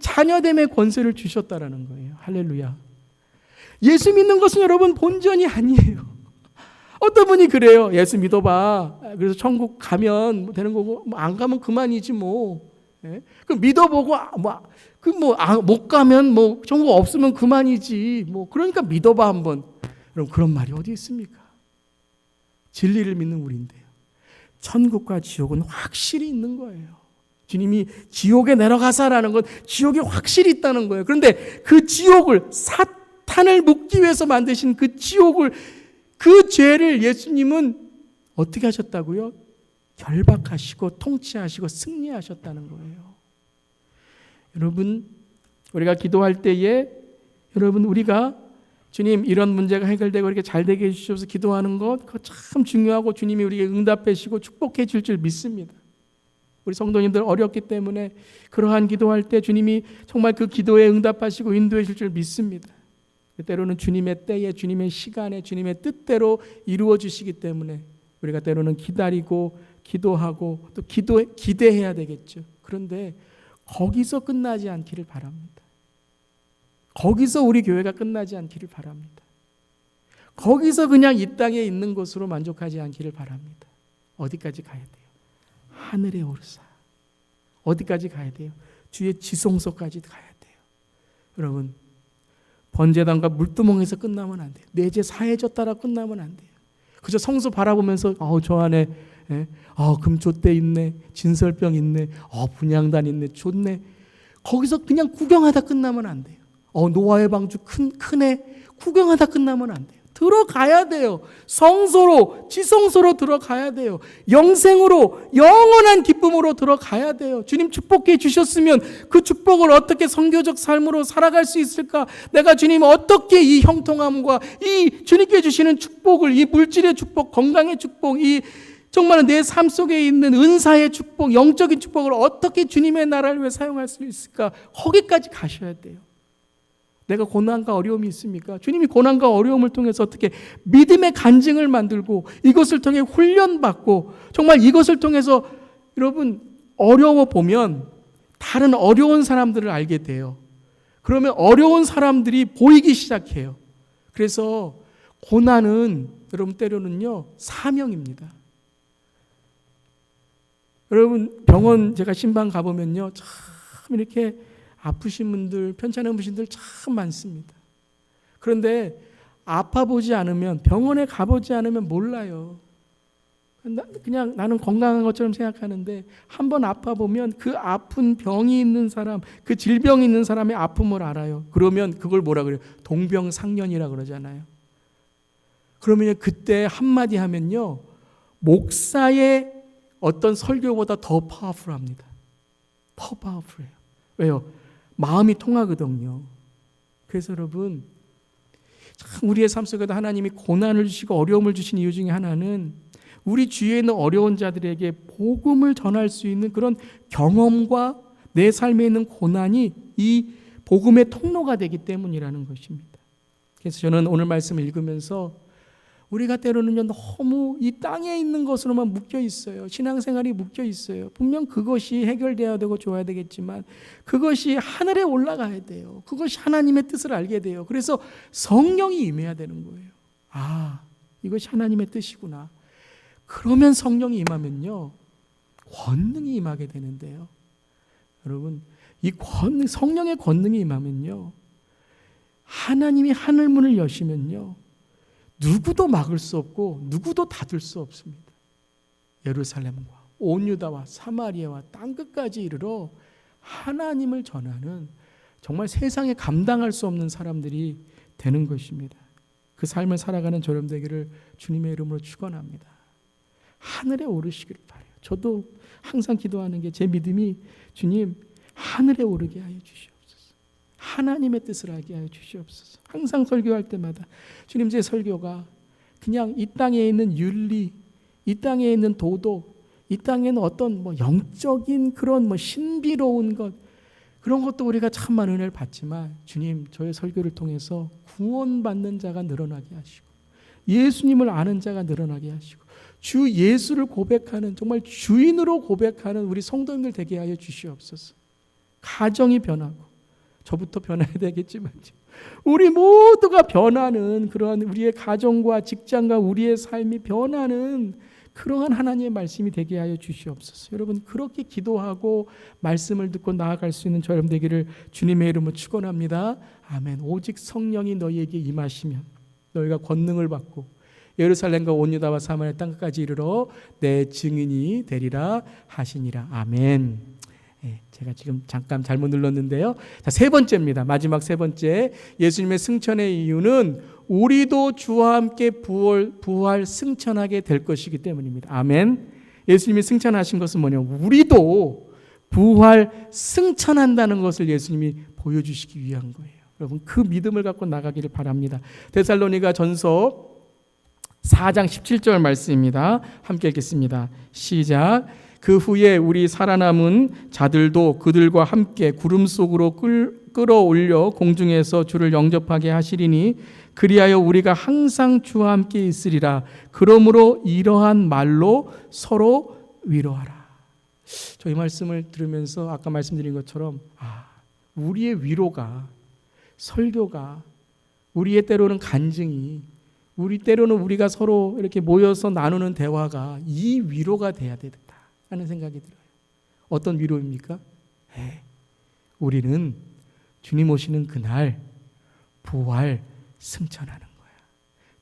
[SPEAKER 2] 자녀됨의 권세를 주셨다라는 거예요. 할렐루야. 예수 믿는 것은 여러분 본전이 아니에요. 어떤 분이 그래요. 예수 믿어봐. 그래서 천국 가면 되는 거고, 안 가면 그만이지 뭐. 그 믿어보고 못 가면 천국 없으면 그만이지 뭐. 그러니까 믿어봐 한번. 여러분, 그런 말이 어디 있습니까? 진리를 믿는 우리인데요. 천국과 지옥은 확실히 있는 거예요. 주님이 지옥에 내려가사라는 건 지옥이 확실히 있다는 거예요. 그런데 그 지옥을, 사탄을 묶기 위해서 만드신 그 지옥을, 그 죄를 예수님은 어떻게 하셨다고요? 결박하시고 통치하시고 승리하셨다는 거예요. 여러분, 우리가 기도할 때에 여러분, 우리가 주님 이런 문제가 해결되고 이렇게 잘 되게 해주셔서 기도하는 것, 그거 참 중요하고 주님이 우리에게 응답해 주시고 축복해 줄 줄 믿습니다. 우리 성도님들 어렵기 때문에 그러한 기도할 때 주님이 정말 그 기도에 응답하시고 인도해 줄 줄 믿습니다. 때로는 주님의 때에, 주님의 시간에, 주님의 뜻대로 이루어 주시기 때문에 우리가 때로는 기다리고 기도하고 또 기대해야 되겠죠. 그런데 거기서 끝나지 않기를 바랍니다. 거기서 우리 교회가 끝나지 않기를 바랍니다. 거기서 그냥 이 땅에 있는 것으로 만족하지 않기를 바랍니다. 어디까지 가야 돼요? 하늘에 오르사. 어디까지 가야 돼요? 주의 지성소까지 가야 돼요. 여러분, 번제단과 물두멍에서 끝나면 안 돼요. 내재 사해졌다라 끝나면 안 돼요. 그저 성소 바라보면서 저 안에 금촛대 있네, 진설병 있네, 분향단 있네, 좋네. 거기서 그냥 구경하다 끝나면 안 돼요. 노아의 방주 크네, 구경하다 끝나면 안 돼요. 들어가야 돼요. 성소로, 지성소로 들어가야 돼요. 영생으로, 영원한 기쁨으로 들어가야 돼요. 주님 축복해 주셨으면 그 축복을 어떻게 선교적 삶으로 살아갈 수 있을까? 내가 주님 어떻게 이 형통함과 이 주님께 주시는 축복을, 이 물질의 축복, 건강의 축복, 이 정말 내 삶 속에 있는 은사의 축복, 영적인 축복을 어떻게 주님의 나라를 위해 사용할 수 있을까? 거기까지 가셔야 돼요. 내가 고난과 어려움이 있습니까? 주님이 고난과 어려움을 통해서 어떻게 믿음의 간증을 만들고 이것을 통해 훈련받고 정말 이것을 통해서 여러분 어려워 보면 다른 어려운 사람들을 알게 돼요. 그러면 어려운 사람들이 보이기 시작해요. 그래서 고난은 여러분 때로는요 사명입니다. 여러분 병원 제가 신방 가보면요 참 이렇게 아프신 분들, 편찮은 분들 참 많습니다. 그런데 아파보지 않으면, 병원에 가보지 않으면 몰라요. 그냥 나는 건강한 것처럼 생각하는데 한번 아파보면 그 아픈 병이 있는 사람, 그 질병이 있는 사람의 아픔을 알아요. 그러면 그걸 뭐라 그래요? 동병상련이라 그러잖아요. 그러면 그때 한마디 하면요 목사의 어떤 설교보다 더 파워풀합니다. 더 파워풀해요. 왜요? 마음이 통하거든요. 그래서 여러분 참 우리의 삶 속에도 하나님이 고난을 주시고 어려움을 주신 이유 중에 하나는 우리 주위에 있는 어려운 자들에게 복음을 전할 수 있는 그런 경험과 내 삶에 있는 고난이 이 복음의 통로가 되기 때문이라는 것입니다. 그래서 저는 오늘 말씀을 읽으면서 우리가 때로는요 너무 이 땅에 있는 것으로만 묶여 있어요. 신앙생활이 묶여 있어요. 분명 그것이 해결돼야 되고 좋아야 되겠지만 그것이 하늘에 올라가야 돼요. 그것이 하나님의 뜻을 알게 돼요. 그래서 성령이 임해야 되는 거예요. 이것이 하나님의 뜻이구나. 그러면 성령이 임하면요 권능이 임하게 되는데요. 여러분 이 성령의 권능이 임하면요 하나님이 하늘문을 여시면요 누구도 막을 수 없고 누구도 닫을 수 없습니다. 예루살렘과 온 유다와 사마리아와 땅끝까지 이르러 하나님을 전하는 정말 세상에 감당할 수 없는 사람들이 되는 것입니다. 그 삶을 살아가는 저렴 되기를 주님의 이름으로 축원합니다. 하늘에 오르시기를 바라요. 저도 항상 기도하는 게 제 믿음이 주님 하늘에 오르게 하여 주시옵소서. 하나님의 뜻을 알게 하여 주시옵소서. 항상 설교할 때마다 주님 제 설교가 그냥 이 땅에 있는 윤리, 이 땅에 있는 도덕, 이 땅에는 어떤 영적인 그런 신비로운 것 그런 것도 우리가 참만 은혜를 받지만 주님 저의 설교를 통해서 구원받는 자가 늘어나게 하시고 예수님을 아는 자가 늘어나게 하시고 주 예수를 고백하는 정말 주인으로 고백하는 우리 성도님들 되게 하여 주시옵소서. 가정이 변하고 저부터 변해야 되겠지만 우리 모두가 변하는 그러한 우리의 가정과 직장과 우리의 삶이 변하는 그러한 하나님의 말씀이 되게 하여 주시옵소서. 여러분 그렇게 기도하고 말씀을 듣고 나아갈 수 있는 저렴 되기를 주님의 이름으로 축원합니다. 아멘. 오직 성령이 너희에게 임하시면 너희가 권능을 받고 예루살렘과 온 유다와 사마리아 땅끝까지 이르러 내 증인이 되리라 하시니라. 아멘. 제가 지금 잠깐 잘못 눌렀는데요. 자, 세 번째입니다. 마지막 세 번째. 예수님의 승천의 이유는 우리도 주와 함께 부활 승천하게 될 것이기 때문입니다. 아멘. 예수님이 승천하신 것은 뭐냐면 우리도 부활 승천한다는 것을 예수님이 보여주시기 위한 거예요. 여러분 그 믿음을 갖고 나가기를 바랍니다. 데살로니가 전서 4장 17절 말씀입니다. 함께 읽겠습니다. 시작. 그 후에 우리 살아남은 자들도 그들과 함께 구름 속으로 끌어올려 공중에서 주를 영접하게 하시리니 그리하여 우리가 항상 주와 함께 있으리라. 그러므로 이러한 말로 서로 위로하라. 저희 말씀을 들으면서 아까 말씀드린 것처럼 우리의 위로가, 설교가, 우리의 때로는 간증이, 우리 때로는 우리가 서로 이렇게 모여서 나누는 대화가 이 위로가 돼야 되겠다 하는 생각이 들어요. 어떤 위로입니까? 우리는 주님 오시는 그날 부활 승천하는 거야.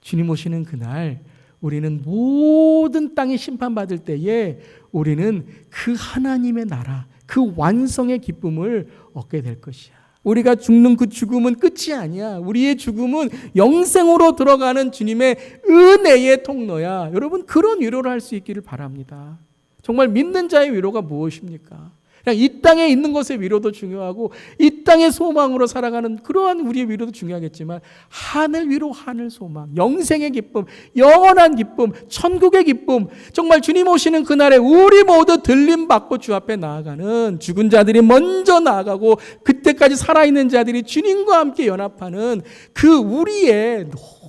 [SPEAKER 2] 주님 오시는 그날 우리는 모든 땅이 심판받을 때에 우리는 그 하나님의 나라, 그 완성의 기쁨을 얻게 될 것이야. 우리가 죽는 그 죽음은 끝이 아니야. 우리의 죽음은 영생으로 들어가는 주님의 은혜의 통로야. 여러분, 그런 위로를 할 수 있기를 바랍니다. 정말 믿는 자의 위로가 무엇입니까? 그냥 이 땅에 있는 것의 위로도 중요하고 이 땅의 소망으로 살아가는 그러한 우리의 위로도 중요하겠지만 하늘 위로, 하늘 소망, 영생의 기쁨, 영원한 기쁨, 천국의 기쁨, 정말 주님 오시는 그날에 우리 모두 들림받고 주 앞에 나아가는, 죽은 자들이 먼저 나아가고 그때까지 살아있는 자들이 주님과 함께 연합하는 그 우리의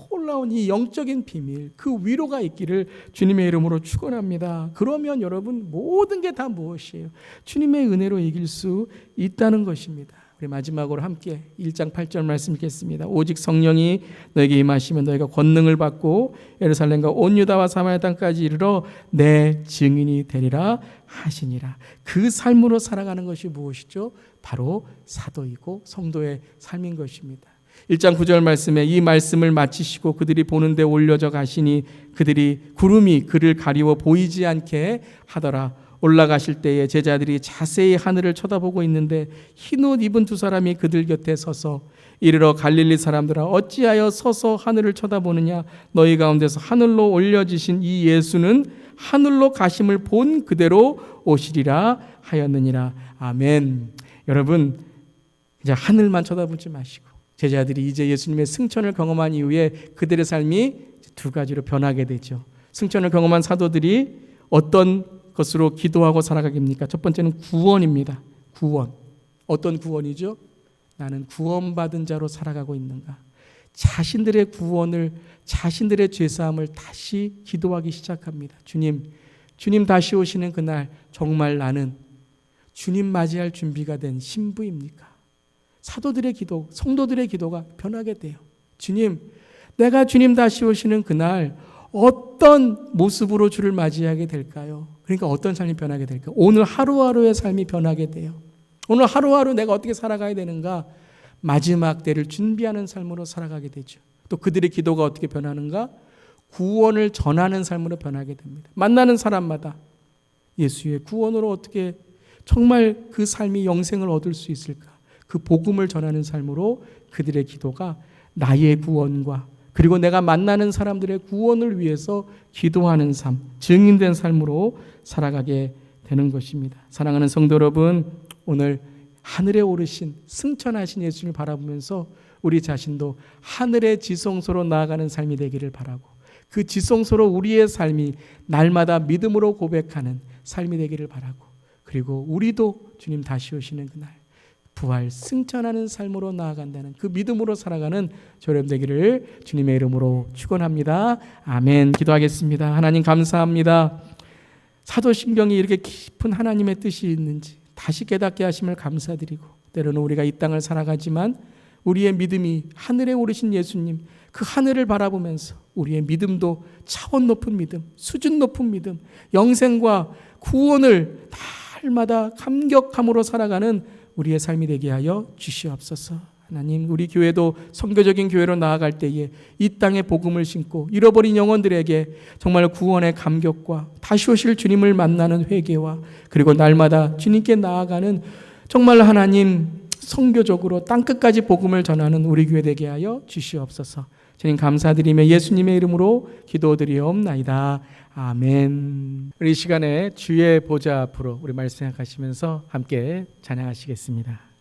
[SPEAKER 2] 놀라운 이 영적인 비밀, 그 위로가 있기를 주님의 이름으로 축원합니다. 그러면 여러분 모든 게 다 무엇이에요? 주님의 은혜로 이길 수 있다는 것입니다. 우리 마지막으로 함께 1장 8절 말씀 읽겠습니다. 오직 성령이 너에게 임하시면 너희가 권능을 받고 예루살렘과 온 유다와 사마리아 땅까지 이르러 내 증인이 되리라 하시니라. 그 삶으로 살아가는 것이 무엇이죠? 바로 사도이고 성도의 삶인 것입니다. 1장 9절 말씀에 이 말씀을 마치시고 그들이 보는 데 올려져 가시니 그들이 구름이 그를 가리워 보이지 않게 하더라. 올라가실 때에 제자들이 자세히 하늘을 쳐다보고 있는데 흰옷 입은 두 사람이 그들 곁에 서서 이르러 갈릴리 사람들아 어찌하여 서서 하늘을 쳐다보느냐? 너희 가운데서 하늘로 올려지신 이 예수는 하늘로 가심을 본 그대로 오시리라 하였느니라. 아멘. 여러분, 이제 하늘만 쳐다보지 마시고 제자들이 이제 예수님의 승천을 경험한 이후에 그들의 삶이 두 가지로 변하게 되죠. 승천을 경험한 사도들이 어떤 것으로 기도하고 살아가겠습니까? 첫 번째는 구원입니다. 구원. 어떤 구원이죠? 나는 구원받은 자로 살아가고 있는가? 자신들의 구원을, 자신들의 죄사함을 다시 기도하기 시작합니다. 주님 다시 오시는 그날 정말 나는 주님 맞이할 준비가 된 신부입니까? 사도들의 기도, 성도들의 기도가 변하게 돼요. 주님, 내가 주님 다시 오시는 그날 어떤 모습으로 주를 맞이하게 될까요? 그러니까 어떤 삶이 변하게 될까요? 오늘 하루하루의 삶이 변하게 돼요. 오늘 하루하루 내가 어떻게 살아가야 되는가? 마지막 때를 준비하는 삶으로 살아가게 되죠. 또 그들의 기도가 어떻게 변하는가? 구원을 전하는 삶으로 변하게 됩니다. 만나는 사람마다 예수의 구원으로 어떻게 정말 그 삶이 영생을 얻을 수 있을까? 그 복음을 전하는 삶으로 그들의 기도가 나의 구원과 그리고 내가 만나는 사람들의 구원을 위해서 기도하는 삶, 증인된 삶으로 살아가게 되는 것입니다. 사랑하는 성도 여러분, 오늘 하늘에 오르신 승천하신 예수님을 바라보면서 우리 자신도 하늘의 지성소로 나아가는 삶이 되기를 바라고 그 지성소로 우리의 삶이 날마다 믿음으로 고백하는 삶이 되기를 바라고 그리고 우리도 주님 다시 오시는 그날 부활 승천하는 삶으로 나아간다는 그 믿음으로 살아가는 저렴 되기를 주님의 이름으로 축원합니다. 아멘. 기도하겠습니다. 하나님 감사합니다. 사도신경이 이렇게 깊은 하나님의 뜻이 있는지 다시 깨닫게 하심을 감사드리고 때로는 우리가 이 땅을 살아가지만 우리의 믿음이 하늘에 오르신 예수님 그 하늘을 바라보면서 우리의 믿음도 차원 높은 믿음, 수준 높은 믿음, 영생과 구원을 날마다 감격함으로 살아가는 우리의 삶이 되게 하여 주시옵소서. 하나님, 우리 교회도 선교적인 교회로 나아갈 때에 이 땅에 복음을 심고 잃어버린 영혼들에게 정말 구원의 감격과 다시 오실 주님을 만나는 회개와 그리고 날마다 주님께 나아가는 정말 하나님 선교적으로 땅끝까지 복음을 전하는 우리 교회 되게 하여 주시옵소서. 주님 감사드리며 예수님의 이름으로 기도드리옵나이다. 아멘. 우리 시간에 주의 보좌 앞으로 우리 말씀 생각하시면서 함께 찬양하시겠습니다.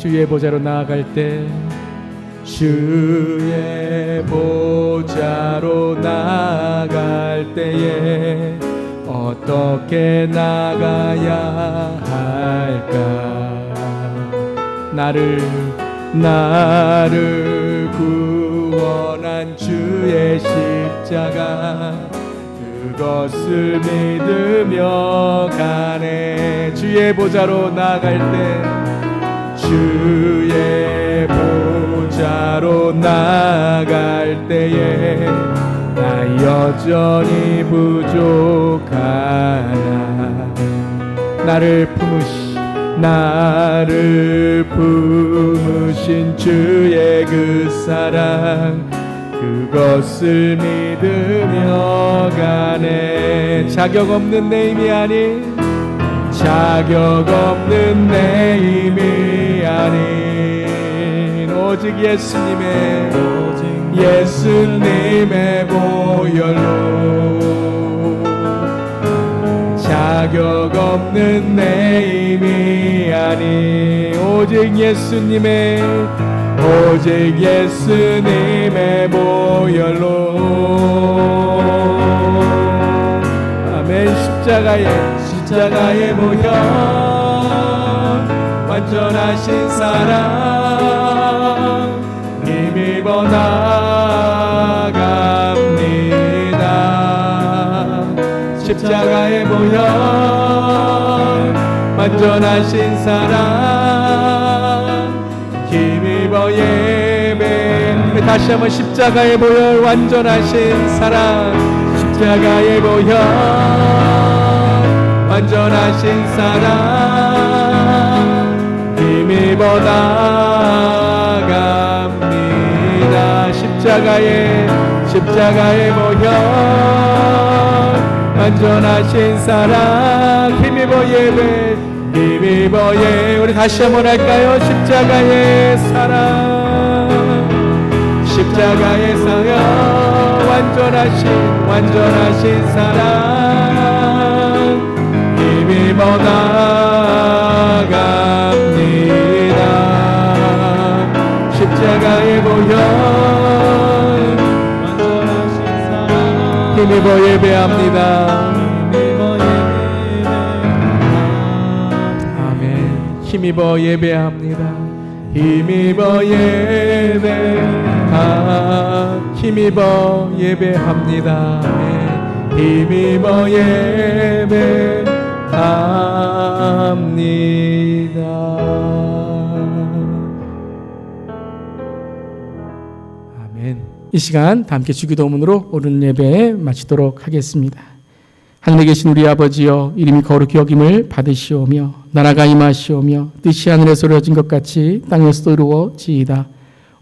[SPEAKER 2] 주의 보좌로 나아갈 때 주의 보좌로 나아갈 때에 어떻게 나가야 할까? 나를 구원한 주의 십자가 그것을 믿으며 가네. 주의 보좌로 나갈 때 주의 보좌로 나갈 때에 나 여전히 부족하나. 나를 품으신 주의 그 사랑 그것을 믿으며 가네. 자격 없는 내 힘이 아닌 오직 예수님의 보혈로 자격 없는 내 힘이 아닌 오직 예수님의 보혈로. 아멘. 십자가의 보혈 완전하신 사랑 힘입어 나갑니다. 십자가의 보혈 완전하신 사랑 힘입어 예배. 다시 한번 십자가의 보혈 완전하신 사랑 십자가의 보혈 완전하신 사랑 힘입어 나갑니다. 십자가의 보혈 완전하신 사랑 힘입어 예배 우리 다시 한번 할까요? 십자가의 사랑 완전하신 사랑 힘입어 나갑니다. 십자가의 보혈 완전하신 사랑 힘입어 예배합니다. 아멘. 힘입어 예배합니다. 힘입어 예배합니다. 힘입어 예배합니다. 아멘. 이 시간 다 함께 주기도문으로 오늘 예배 마치도록 하겠습니다. 하늘에 계신 우리 아버지여, 이름이 거룩히 여김을 받으시오며 나라가 임하시오며 뜻이 하늘에서 이루어진 것 같이 땅에서도 이루어지이다.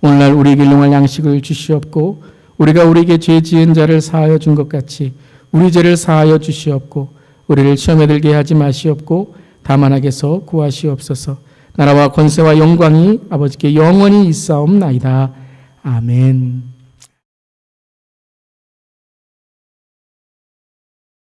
[SPEAKER 2] 오늘날 우리에게 일용할 양식을 주시옵고 우리가 우리에게 죄 지은 자를 사하여 준 것 같이 우리 죄를 사하여 주시옵고 우리를 시험에 들게 하지 마시옵고 다만 악에서 구하시옵소서. 나라와 권세와 영광이 아버지께 영원히 있사옵나이다. 아멘.